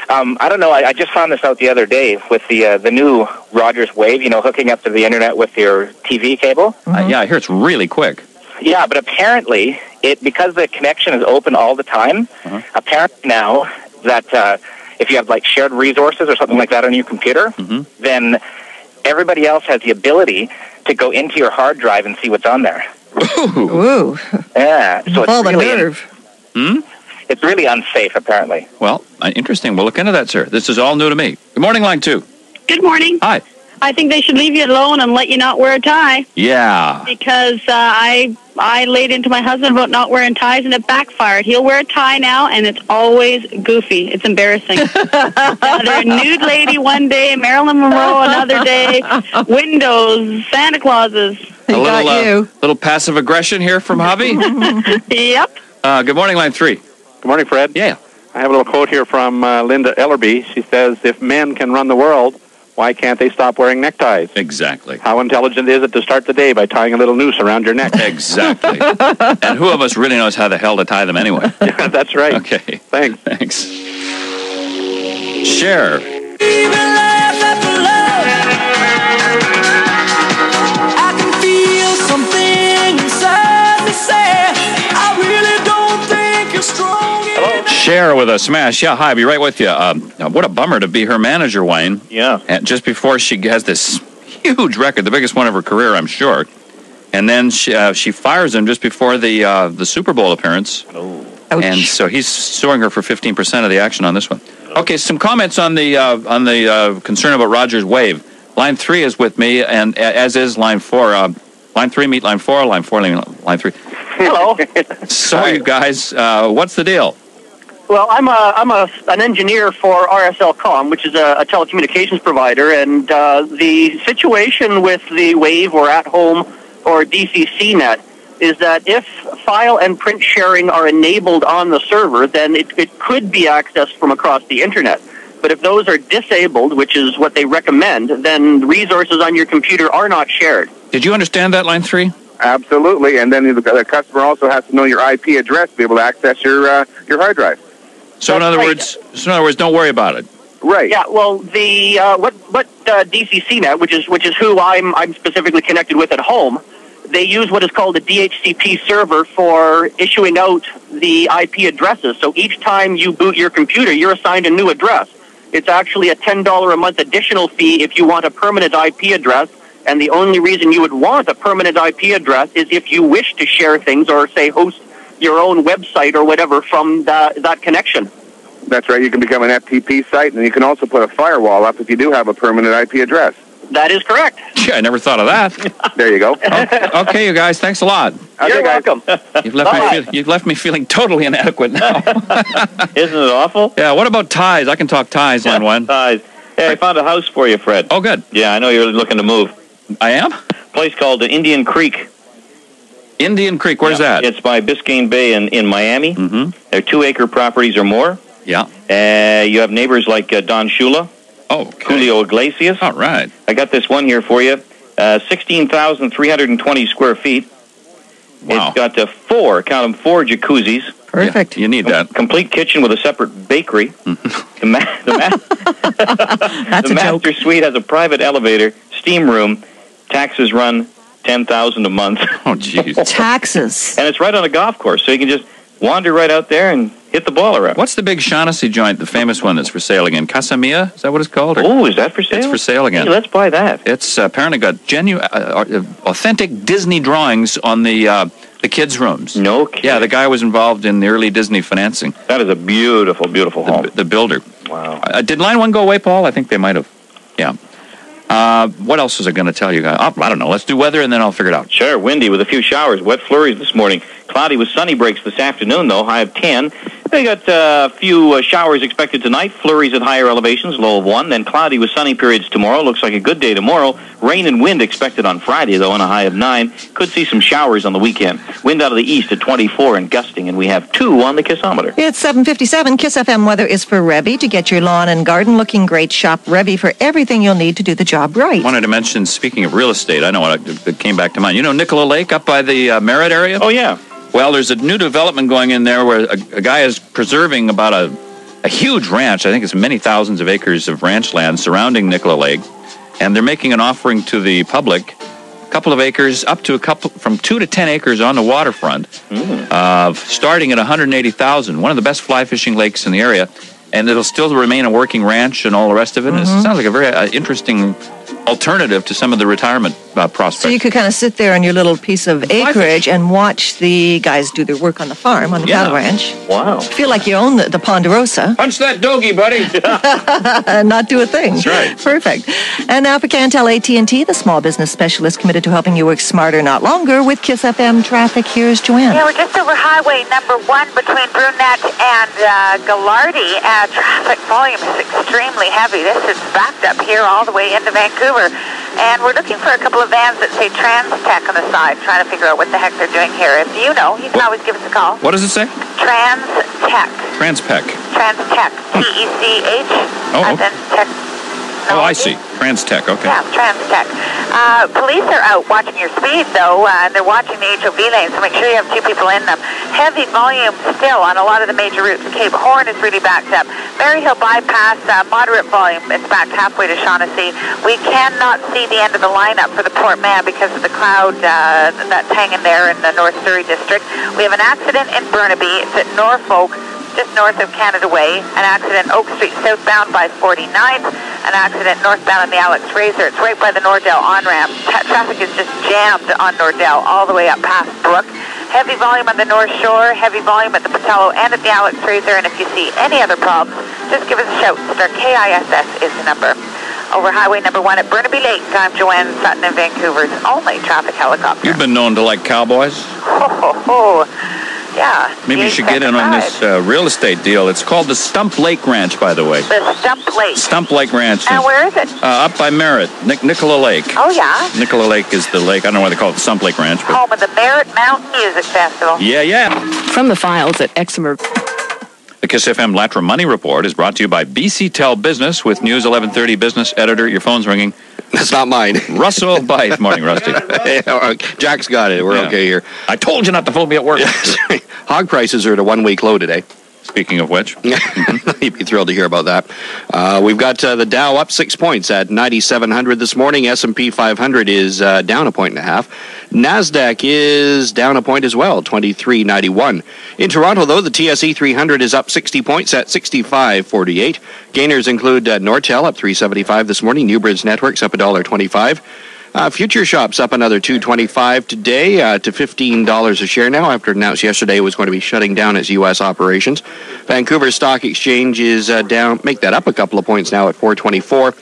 I don't know. I just found this out the other day with the new Rogers Wave, hooking up to the internet with your TV cable. Yeah, I hear it's really quick. Yeah, but apparently, because the connection is open all the time, apparently now that if you have like shared resources or something like that on your computer, then everybody else has the ability to go into your hard drive and see what's on there. Ooh. Yeah. So it's all the really nerve. It's really unsafe, apparently. Well, interesting. We'll look into that, sir. This is all new to me. Good morning, line 2. Good morning. Hi. I think they should leave you alone and let you not wear a tie. Yeah. Because I laid into my husband about not wearing ties, and it backfired. He'll wear a tie now, and it's always goofy. It's embarrassing. They're a nude lady one day, Marilyn Monroe another day, windows, Santa Clauses. Little passive aggression here from hubby. Yep. Good morning, line 3. Good morning, Fred. Yeah. I have a little quote here from Linda Ellerby. She says, if men can run the world, why can't they stop wearing neckties? Exactly. How intelligent is it to start the day by tying a little noose around your neck? Exactly. And who of us really knows how the hell to tie them anyway? Yeah, that's right. Okay. Thanks. Share. I can feel something inside me say, I really don't think you're strong. Hello. Share with a smash. Yeah, hi, I'll be right with you. What a bummer to be her manager, Wayne. Yeah. And just before she has this huge record, the biggest one of her career, I'm sure. And then she fires him just before the Super Bowl appearance. Oh. Ouch. And so he's suing her for 15% of the action on this one. Okay, some comments on the concern about Rogers Wave. Line 3 is with me, and as is line 4. Line 3 meet line 4, line 4 line 3. Hello. So you guys, what's the deal? Well, I'm an engineer for RSL Com, which is a telecommunications provider, and the situation with the Wave or At Home or DCC Net is that if file and print sharing are enabled on the server, then it could be accessed from across the internet. But if those are disabled, which is what they recommend, then resources on your computer are not shared. Did you understand that, line 3? Absolutely, and then the customer also has to know your IP address to be able to access your hard drive. So in other words, don't worry about it. Right. Yeah. Well, the what DCC Net, which is who I'm specifically connected with at home, they use what is called a DHCP server for issuing out the IP addresses. So each time you boot your computer, you're assigned a new address. It's actually a $10 a month additional fee if you want a permanent IP address. And the only reason you would want a permanent IP address is if you wish to share things or, say, host your own website or whatever from that connection. That's right. You can become an FTP site, and you can also put a firewall up if you do have a permanent IP address. That is correct. Yeah, I never thought of that. There you go. Okay, you guys, thanks a lot. You're welcome. You've left me feeling totally inadequate now. Isn't it awful? Yeah, what about ties? I can talk ties, line 1. Ties. Hey, I found a house for you, Fred. Oh, good. Yeah, I know you're looking to move. I am? Place called Indian Creek. Indian Creek, where's that? It's by Biscayne Bay in Miami. Mm-hmm. They're 2-acre properties or more. Yeah. You have neighbors like Don Shula. Oh, okay. Julio Iglesias. All right. I got this one here for you. 16,320 square feet. Wow. It's got 4 jacuzzis. Perfect. Yeah, you need that. Complete kitchen with a separate bakery. The master suite has a private elevator, steam room. Taxes run $10,000 a month. Oh, jeez. Taxes. And it's right on a golf course, so you can just wander right out there and hit the ball around. What's the big Shaughnessy joint, the famous one that's for sale again? Casamia? Is that what it's called? Oh, is that for sale? It's for sale again. Hey, let's buy that. It's apparently got genuine, authentic Disney drawings on the kids' rooms. No kidding. Yeah, the guy was involved in the early Disney financing. That is a beautiful, beautiful home. The builder. Wow. Did line 1 go away, Paul? I think they might have. Yeah. What else was I going to tell you guys? I don't know. Let's do weather, and then I'll figure it out. Sure. Windy with a few showers. Wet flurries this morning. Cloudy with sunny breaks this afternoon, though. High of 10. We got a few showers expected tonight. Flurries at higher elevations, low of 1. Then cloudy with sunny periods tomorrow. Looks like a good day tomorrow. Rain and wind expected on Friday, though, and a high of 9. Could see some showers on the weekend. Wind out of the east at 24 and gusting, and we have 2 on the Kissometer. It's 7:57. Kiss FM weather is for Revy. To get your lawn and garden looking great, shop Revy for everything you'll need to do the job right. Wanted to mention, speaking of real estate, I know it came back to mind. You know Nicola Lake up by the Merritt area? Oh, yeah. Well, there's a new development going in there where a guy is preserving about a huge ranch. I think it's many thousands of acres of ranch land surrounding Nicola Lake. And they're making an offering to the public, a couple of acres, up to from 2 to 10 acres on the waterfront, starting at $180,000. One of the best fly fishing lakes in the area. And it'll still remain a working ranch and all the rest of it. Mm-hmm. It sounds like a very interesting alternative to some of the retirement prospects. So you could kind of sit there on your little piece of acreage and watch the guys do their work on the farm, on the cattle ranch. Wow. Feel like you own the Ponderosa. Punch that doggy, buddy. And not do a thing. That's right. Perfect. And now for Cantel AT&T, the small business specialist committed to helping you work smarter, not longer. With Kiss FM traffic, here's Joanne. Yeah, we're just over Highway number 1 between Brunette and Gallardi. Traffic volume is extremely heavy. This is backed up here all the way into Vancouver. And we're looking for a couple of vans that say TransTech on the side, trying to figure out what the heck they're doing here. If you know, you can always give us a call. What does it say? TransTech. TransTech. TransTech. T-E-C-H. Oh, and then tech. Oh, I see. TransTech, okay. Yeah, TransTech. Police are out watching your speed, though, and they're watching the HOV lanes, so make sure you have 2 people in them. Heavy volume still on a lot of the major routes. Cape Horn is really backed up. Maryhill Bypass, moderate volume. It's backed halfway to Shaughnessy. We cannot see the end of the lineup for the Port Mann because of the cloud that's hanging there in the North Surrey district. We have an accident in Burnaby. It's at Norfolk, just north of Canada Way. An accident Oak Street southbound by 49th. An accident northbound on the Alex Razor. It's right by the Nordell on-ramp. Traffic is just jammed on Nordell all the way up past Brook. Heavy volume on the North Shore, heavy volume at the Patello and at the Alex Razor. And if you see any other problems, just give us a shout. Star KISS is the number. Over Highway number 1 at Burnaby Lake. I'm Joanne Sutton in Vancouver's only traffic helicopter. You've been known to like cowboys? Yeah. Maybe you should get in on this real estate deal. It's called the Stump Lake Ranch, by the way. The Stump Lake. Stump Lake Ranch. And where is it? Up by Merritt, Nicola Lake. Oh, yeah? Nicola Lake is the lake. I don't know why they call it the Stump Lake Ranch. But home of the Merritt Mountain Music Festival. Yeah. From the files at Exemer. The Kiss FM Latra Money Report is brought to you by BC Tel Business with News 1130 Business Editor. Your phone's ringing. That's not mine. Russell Bythe. Morning, Rusty. Jack's got it. We're okay here. I told you not to phone me at work. Hog prices are at a 1-week low today. Speaking of which. You'd be thrilled to hear about that. We've got the Dow up 6 points at 9,700 this morning. S&P 500 is down 1.5 points. NASDAQ is down a point as well, 23.91. In Toronto, though, the TSE 300 is up 60 points at 65.48. Gainers include Nortel up 3.75 this morning. Newbridge Networks up $1.25. Future Shops up another $2.25 today to $15 a share now after it announced yesterday it was going to be shutting down its U.S. operations. Vancouver Stock Exchange is down, make that up a couple of points now at $4.24.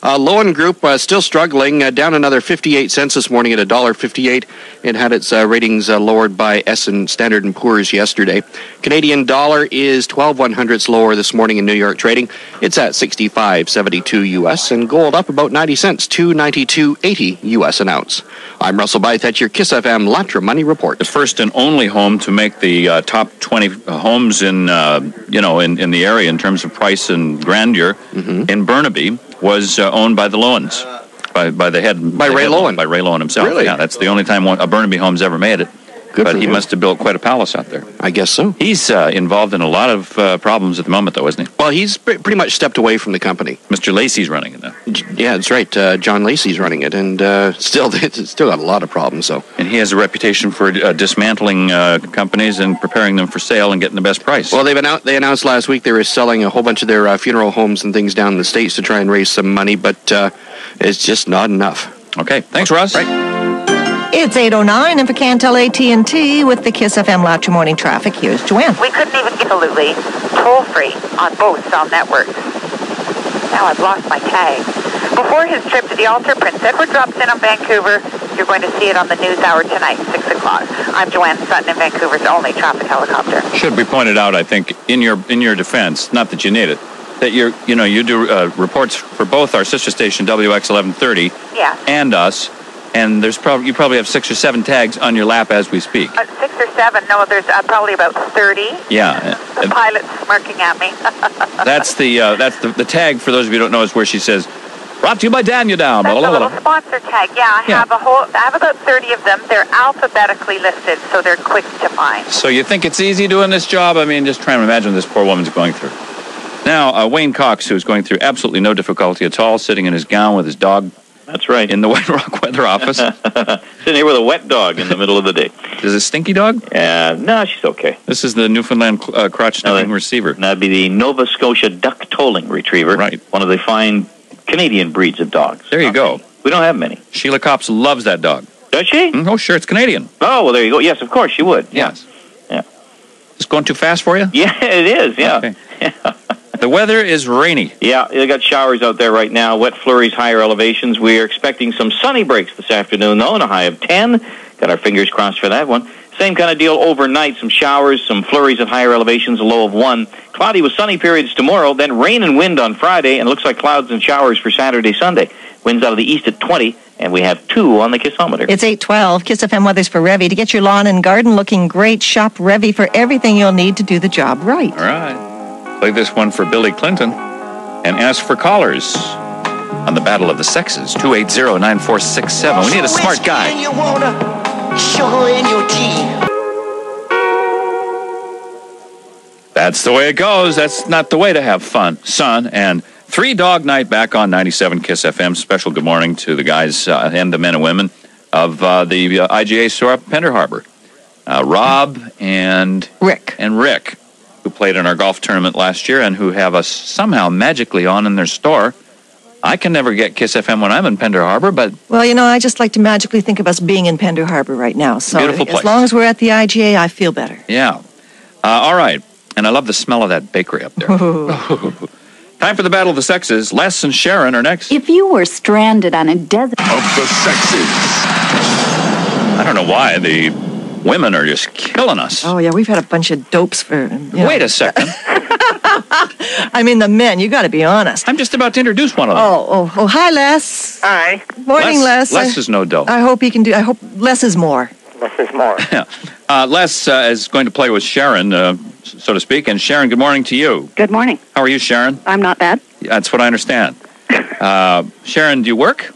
Lowen Group still struggling, down another 58 cents this morning at $1.58. It had its ratings lowered by Standard & Poor's yesterday. Canadian dollar is 12/100ths lower this morning in New York trading. It's at 65.72 U.S. and gold up about 90 cents, $292.80 U.S. an ounce. I'm Russell Bythe at your Kiss FM Latra Money Report. The first and only home to make the top 20 homes in the area in terms of price and grandeur in Burnaby was owned by the Lowens, by the head by Ray Lowen, by Ray Lowen himself. Really? Yeah, that's the only time a Burnaby home's ever made it. Good but for he him. must have built quite a palace out there. I guess so. He's involved in a lot of problems at the moment, though, isn't he? Well, he's pretty much stepped away from the company. Mr. Lacey's running it now. Yeah, that's right. John Lacey's running it, and still got a lot of problems. So, and he has a reputation for dismantling companies and preparing them for sale and getting the best price. Well, they announced last week they were selling a whole bunch of their funeral homes and things down in the States to try and raise some money, but it's just not enough. Okay, thanks, Russ. Right. It's 8:09, and for Cantel AT&T with the Kiss FM Latra Morning Traffic, here's Joanne. We couldn't even get absolutely toll-free on both cell networks. Now I've lost my tag. Before his trip to the altar, Prince Edward drops in on Vancouver. You're going to see it on the news hour tonight, 6 o'clock. I'm Joanne Sutton in Vancouver's only traffic helicopter. Should be pointed out, I think, in your defense, not that you need it, that you do reports for both our sister station WX 1130 and us. And you probably have 6 or 7 tags on your lap as we speak. 6 or 7? No, there's probably about 30. Yeah. The pilot's smirking at me. That's the tag, for those of you who don't know, is where she says, brought to you by Daniel Down. That's a little sponsor tag. Yeah, I have about 30 of them. They're alphabetically listed, so they're quick to find. So you think it's easy doing this job? I mean, just try and imagine this poor woman's going through. Now, Wayne Cox, who's going through absolutely no difficulty at all, sitting in his gown with his dog. That's right. In the Wet Rock Weather Office. Sitting here with a wet dog in the middle of the day. Is it a stinky dog? No, she's okay. This is the Newfoundland crotch-sniffing receiver. That'd be the Nova Scotia duck-tolling retriever. Right. One of the fine Canadian breeds of dogs. There you go. We don't have many. Sheila Copps loves that dog. Does she? Oh, sure. It's Canadian. Oh, well, there you go. Yes, of course, she would. Yes. Yeah. It's going too fast for you? Yeah, it is, yeah. Okay. The weather is rainy. Yeah, they got showers out there right now. Wet flurries, higher elevations. We are expecting some sunny breaks this afternoon, though, and a high of 10. Got our fingers crossed for that one. Same kind of deal overnight. Some showers, some flurries at higher elevations, a low of 1. Cloudy with sunny periods tomorrow, then rain and wind on Friday, and it looks like clouds and showers for Saturday, Sunday. Winds out of the east at 20, and we have 2 on the Kissometer. It's 8:12. Kiss FM weather's for Revy. To get your lawn and garden looking great, shop Revy for everything you'll need to do the job right. All right. Play this one for Billy Clinton and ask for callers on the Battle of the Sexes. 280-9467. We need a smart guy. In your water, sugar in your tea. That's the way it goes. That's not the way to have fun, son. And 3 Dog Night back on 97 Kiss FM. Special good morning to the guys and the men and women of the IGA store up in Pender Harbor. Rob and Rick, who played in our golf tournament last year and who have us somehow magically on in their store. I can never get Kiss FM when I'm in Pender Harbor, but... Well, I just like to magically think of us being in Pender Harbor right now. So beautiful place. As long as we're at the IGA, I feel better. Yeah. All right. And I love the smell of that bakery up there. Time for the Battle of the Sexes. Les and Sharon are next. If you were stranded on a desert... Of the Sexes. I don't know why the women are just killing us. Oh, yeah, we've had a bunch of dopes for... Wait a second. I mean, the men, you got to be honest. I'm just about to introduce one of them. Oh, hi, Les. Hi. Morning, Les. Les is no dope. I hope less is more. Less is more. Yeah. Les is going to play with Sharon, so to speak. And Sharon, good morning to you. Good morning. How are you, Sharon? I'm not bad. That's what I understand. Sharon, do you work?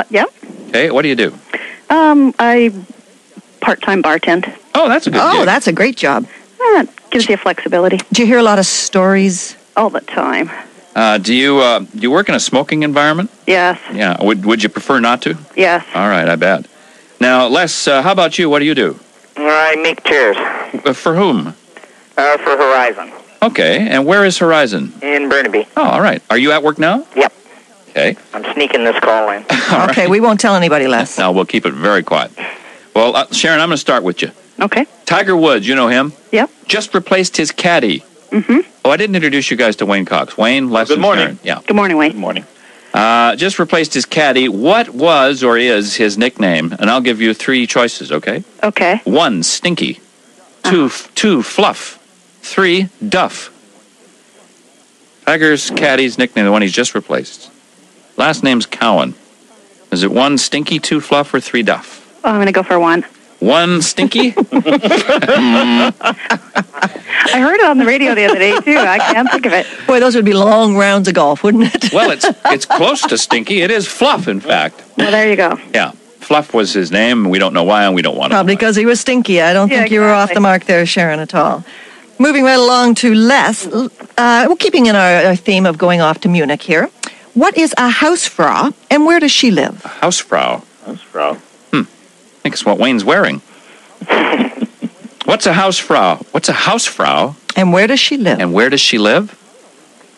Yeah. Okay, what do you do? I part-time bartend. Oh, that's a good gig. That's a great job. That gives you flexibility. Do you hear a lot of stories? All the time. Do you work in a smoking environment? Yes. Yeah. Would you prefer not to? Yes. All right, I bet. Now, Les, how about you? What do you do? I make chairs. For whom? For Horizon. Okay, and where is Horizon? In Burnaby. Oh, all right. Are you at work now? Yep. Okay. I'm sneaking this call in. Okay, we won't tell anybody, Les. No, we'll keep it very quiet. Well, Sharon, I'm going to start with you. Okay. Tiger Woods, you know him? Yep. Just replaced his caddy. Mm-hmm. Oh, I didn't introduce you guys to Wayne Cox. Wayne, Les, good morning. Sharon. Yeah. Good morning, Wayne. Good morning. Just replaced his caddy. What was or is his nickname? And I'll give you 3 choices, okay? Okay. 1, Stinky. 2, Fluff. 3, Duff. Tiger's caddy's nickname, the one he's just replaced. Last name's Cowan. Is it 1, Stinky, 2, Fluff, or 3, Duff? Oh, I'm going to go for 1. 1, Stinky? I heard it on the radio the other day, too. I can't think of it. Boy, those would be long rounds of golf, wouldn't it? Well, it's close to Stinky. It is Fluff, in fact. Well, there you go. Yeah. Fluff was his name. We don't know why, and we don't want to. Probably because he was stinky. I don't think you were off the mark there, Sharon, at all. Moving right along to Les. We're keeping in our theme of going off to Munich here. What is a Hausfrau, and where does she live? A Hausfrau. Hausfrau. I think it's what Wayne's wearing. What's a Hausfrau? What's a Hausfrau? And where does she live? And where does she live?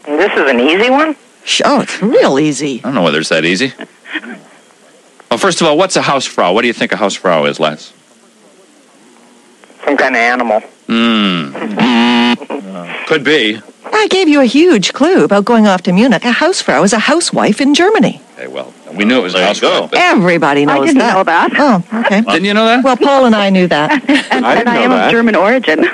This is an easy one? Oh, it's real easy. I don't know whether it's that easy. Well, first of all, what's a Hausfrau? What do you think a Hausfrau is, Les? Some kind of animal. Could be. I gave you a huge clue about going off to Munich. A Hausfrau is a housewife in Germany. Okay, well, we knew it was a Hausfrau. Everybody knows I didn't know that. Oh, okay. Didn't you know that? Well, Paul and I knew that. and I am of German origin.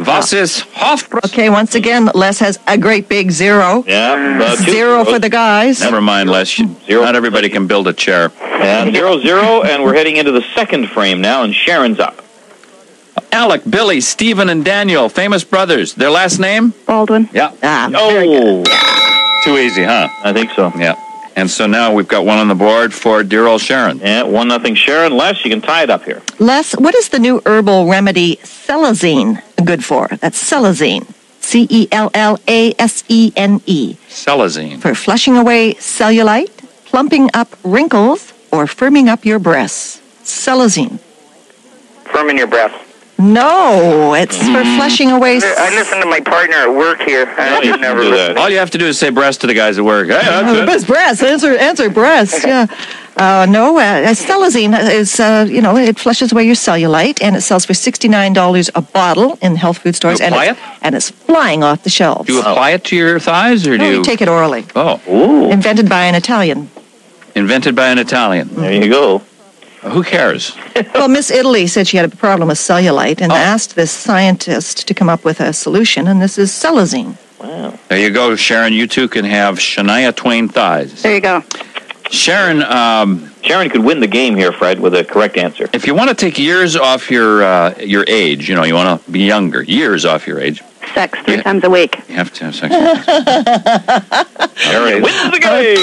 Was ist Hofbräu? Okay, once again, Les has a great big 0. Yeah. 0 for the guys. Never mind, Les. Not everybody can build a chair. Yeah, 0-0, and we're heading into the second frame now, and Sharon's up. Alec, Billy, Stephen, and Daniel, famous brothers. Their last name? Baldwin. Yeah. Too easy, huh? I think so. Yeah. And so now we've got one on the board for dear old Sharon. Yeah, 1-0 Sharon. Les, you can tie it up here. Les, what is the new herbal remedy Celazine good for? That's Celazine. Cellasene. Celazine. For flushing away cellulite, plumping up wrinkles, or firming up your breasts. Celazine. Firming your breasts. No, it's for flushing away. I listen to my partner at work here. I never do that. All you have to do is say breast to the guys at work. Hey, that's it. Breast. Answer breast. Yeah. No, Celazine is, it flushes away your cellulite, and it sells for $69 a bottle in health food stores. You apply it? And it's flying off the shelves. Do you apply it to your thighs, or do you take it orally? Oh. Ooh. Invented by an Italian. Invented by an Italian. There you go. Who cares? Well, Miss Italy said she had a problem with cellulite and asked this scientist to come up with a solution, and this is Celazine. Wow. There you go, Sharon. You two can have Shania Twain thighs. There you go. Sharon, Sharon could win the game here, Fred, with a correct answer. If you want to take years off your age, you want to be younger, years off your age. Sex 3 times a week. You have to have sex. Sharon wins the game.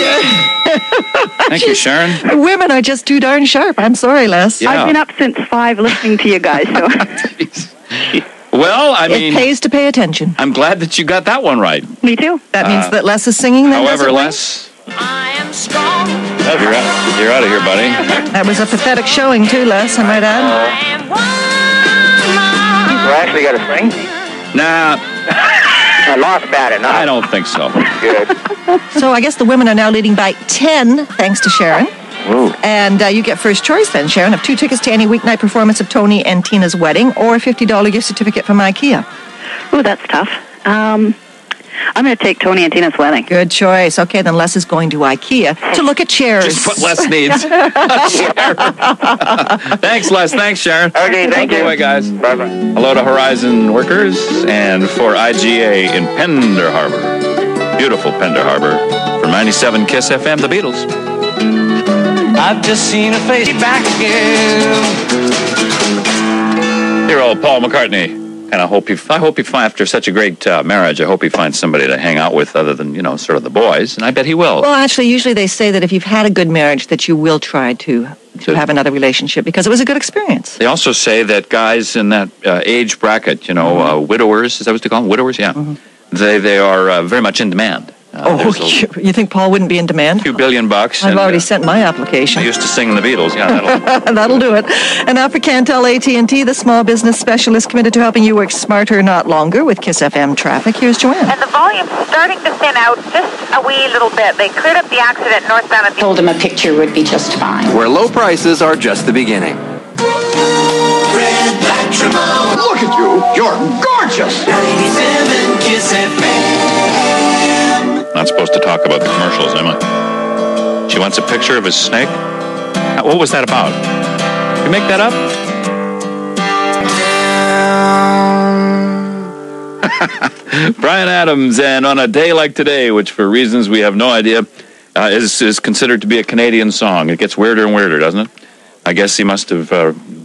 Thank you, Sharon. Women are just too darn sharp. I'm sorry, Les. Yeah. I've been up since 5 listening to you guys. So. Well, I mean, it pays to pay attention. I'm glad that you got that one right. Me too. That means that Les is singing. Then however, Les, you're out of here, buddy. That was a pathetic showing too, Les. I might add. You actually got a string? Nah. I lost bad enough. I don't think so. Good. So I guess the women are now leading by 10, thanks to Sharon. Ooh. And you get first choice then, Sharon, of 2 tickets to any weeknight performance of Tony and Tina's wedding, or a $50 gift certificate from IKEA. Ooh, that's tough. I'm going to take Tony and Tina's wedding. Good choice. Okay, then Les is going to IKEA to look at chairs. Just what Les needs. Thanks, Les. Thanks, Sharon. Okay, thank you. Bye, guys. Bye-bye. Hello to Horizon workers and for IGA in Pender Harbor. Beautiful Pender Harbor. For 97 KISS FM, The Beatles. I've just seen a face back again. Dear old Paul McCartney. And I hope you find, after such a great marriage, I hope he finds somebody to hang out with other than, sort of the boys. And I bet he will. Well, actually, usually they say that if you've had a good marriage, that you will try to have another relationship because it was a good experience. They also say that guys in that age bracket, widowers, is that what they call them? Widowers, yeah. Mm-hmm. They are very much in demand. You think Paul wouldn't be in demand? A few $2 billion. I've already sent my application. I used to sing the Beatles. Yeah, that'll do it. And now for Cantel AT&T, the small business specialist committed to helping you work smarter, not longer, with KISS FM traffic. Here's Joanne. And the volume's starting to thin out just a wee little bit. They cleared up the accident northbound at the... Told him a picture would be just fine. Where low prices are just the beginning. Red Matrimony. Look at you. You're gorgeous. 97 KISS FM. Not supposed to talk about the commercials, am I? She wants a picture of his snake. What was that about? You make that up? Brian Adams, and on a day like today, which for reasons we have no idea, is considered to be a Canadian song. It gets weirder and weirder, doesn't it? I guess he must have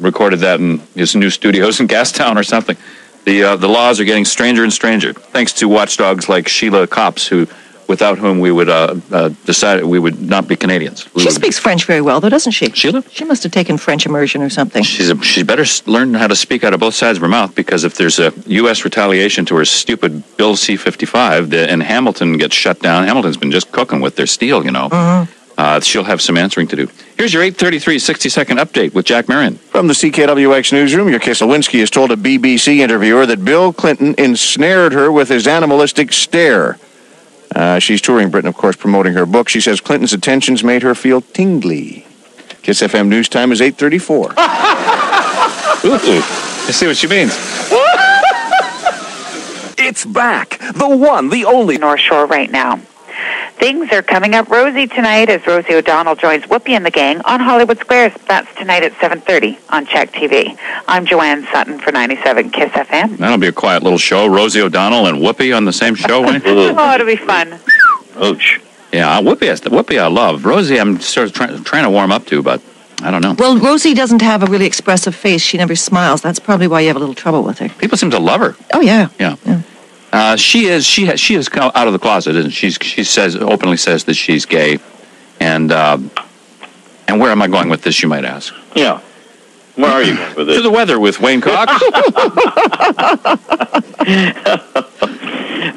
recorded that in his new studios in Gastown or something. The laws are getting stranger and stranger, thanks to watchdogs like Sheila Copps, without whom we would decide we would not be Canadians. She speaks French very well, though, doesn't she? Sheila? She must have taken French immersion or something. She better learn how to speak out of both sides of her mouth, because if there's a U.S. retaliation to her stupid Bill C-55 and Hamilton gets shut down, Hamilton's been just cooking with their steel, you know. Mm-hmm. She'll have some answering to do. Here's your 8:33 60-second update with Jack Marion. From the CKWX newsroom, your Kiss Lewinsky has told a BBC interviewer that Bill Clinton ensnared her with his animalistic stare. She's touring Britain, of course, promoting her book. She says Clinton's attentions made her feel tingly. Kiss FM news time is 8:34. Ooh, I see what she means. It's back. The one, the only North Shore right now. Things are coming up rosy tonight as Rosie O'Donnell joins Whoopi and the gang on Hollywood Squares. That's tonight at 7:30 on Check TV. I'm Joanne Sutton for 97 Kiss FM. That'll be a quiet little show. Rosie O'Donnell and Whoopi on the same show, Wayne? Oh, it'll be fun. Ouch. Yeah, Whoopi I love. Rosie I'm sort of trying to warm up to, but I don't know. Well, Rosie doesn't have a really expressive face. She never smiles. That's probably why you have a little trouble with her. People seem to love her. Oh, yeah. Yeah. She is out of the closet, isn't she? She openly says that she's gay, and where am I going with this, you might ask? Yeah. Where are you going with this? To the weather with Wayne Cox.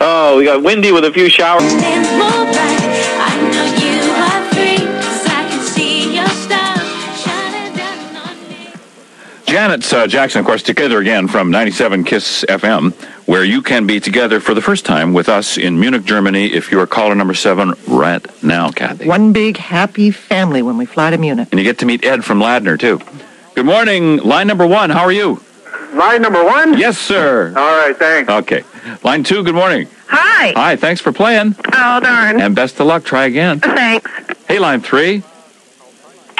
Oh, we got windy with a few showers. Janet Jackson, of course, together again from 97 Kiss FM, where you can be together for the first time with us in Munich, Germany, if you are caller number 7 right now, Cathy. One big happy family when we fly to Munich. And you get to meet Ed from Ladner, too. Good morning, line number 1, how are you? Line number 1? Yes, sir. All right, thanks. Okay. Line 2, good morning. Hi. Hi, thanks for playing. Oh, darn. And best of luck, try again. Thanks. Hey, line 3.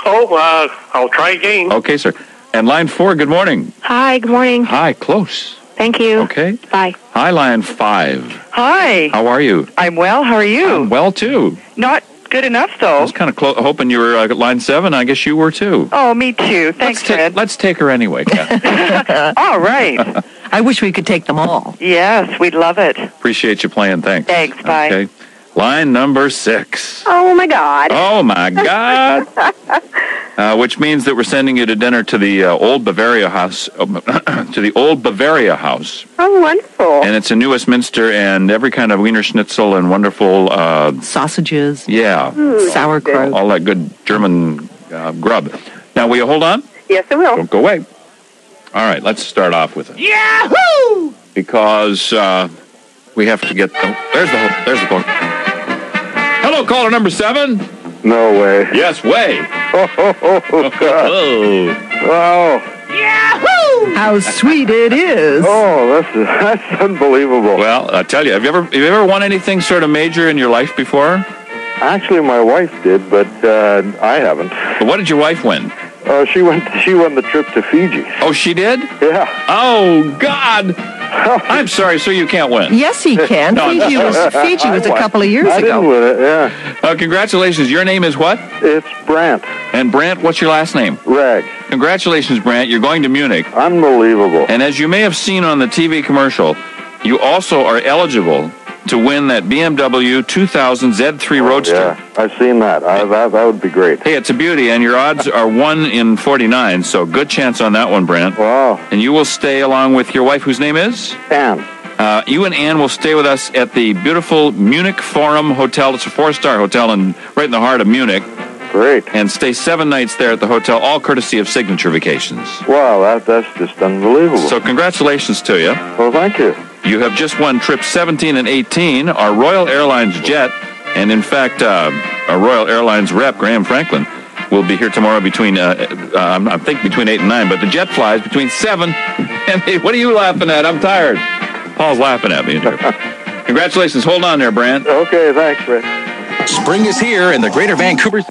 Oh, I'll try again. Okay, sir. And line 4, good morning. Hi, good morning. Hi, close. Thank you. Okay. Bye. Hi, line 5. Hi. How are you? I'm well. How are you? I'm well, too. Not good enough, though. I was kind of hoping you were at line 7. I guess you were, too. Oh, me too. Thanks, Fred. Let's take her anyway, Kat. All right. I wish we could take them all. Yes, we'd love it. Appreciate you playing. Thanks. Thanks. Bye. Okay. Line number 6. Oh, my God. Oh, my God. Which means that we're sending you to dinner to the Old Bavaria House, to the Old Bavaria House. Oh, wonderful. And it's in New Westminster, and every kind of Wiener Schnitzel and wonderful... sausages. Yeah. Sauerkraut. All that good German grub. Now, will you hold on? Yes, I will. Don't go away. All right, let's start off with it. Yahoo! Because we have to get... There's the phone. Hello, caller number 7. No way. Yes, way. Oh, God. Oh. Wow. Yahoo! How sweet it is. Oh, that's unbelievable. Well, I tell you, have you ever won anything sort of major in your life before? Actually, my wife did, but I haven't. But what did your wife win? She won the trip to Fiji. Oh, she did? Yeah. Oh, God. I'm sorry, sir, you can't win. Yes, he can. No, Fiji was a couple of years I ago. didn't win it, yeah. Congratulations. Your name is what? It's Brant. And Brant, what's your last name? Rag. Congratulations, Brant. You're going to Munich. Unbelievable. And as you may have seen on the TV commercial, you also are eligible to win that BMW 2000 Z3 Roadster. Yeah, I've seen that. That would be great. Hey, it's a beauty, and your odds are 1 in 49, so good chance on that one, Brant. Wow. And you will stay along with your wife, whose name is? Anne. You and Anne will stay with us at the beautiful Munich Forum Hotel. It's a 4-star hotel right in the heart of Munich. Great. And stay 7 nights there at the hotel, all courtesy of Signature Vacations. Wow, that's just unbelievable. So congratulations to you. Well, thank you. You have just won trips 17 and 18, our Royal Airlines jet, and in fact, our Royal Airlines rep, Graham Franklin, will be here tomorrow between, I think between 8 and 9, but the jet flies between 7 and 8. What are you laughing at? I'm tired. Paul's laughing at me. Congratulations. Hold on there, Brant. Okay, thanks, Rick. Spring is here in the greater Vancouver.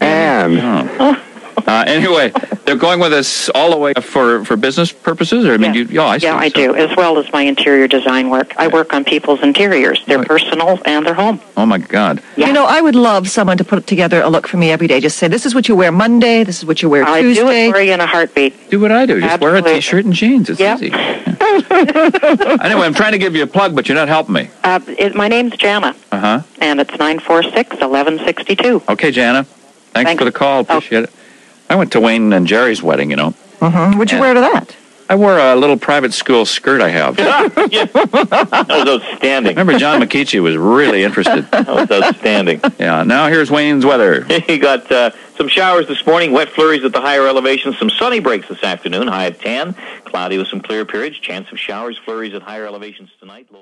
Anyway, they're going with us all the way for business purposes? Or, I mean, I do, as well as my interior design work. I work on people's interiors, their personal and their home. Oh, my God. Yeah. You know, I would love someone to put together a look for me every day. Just say, this is what you wear Monday, this is what you wear Tuesday. I do it for you in a heartbeat. Do what I do. Just wear a T-shirt and jeans. It's easy. Anyway, I'm trying to give you a plug, but you're not helping me. My name's Jana. Uh-huh. And it's 946-1162. Okay, Jana. Thanks for the call. Appreciate it. I went to Wayne and Jerry's wedding, you know. What'd you wear to that? I wore a little private school skirt I have. That was outstanding. Remember, John McKeechee was really interested. That was outstanding. Yeah, now here's Wayne's weather. He got some showers this morning, wet flurries at the higher elevations, some sunny breaks this afternoon, high of 10, cloudy with some clear periods, chance of showers, flurries at higher elevations tonight, low.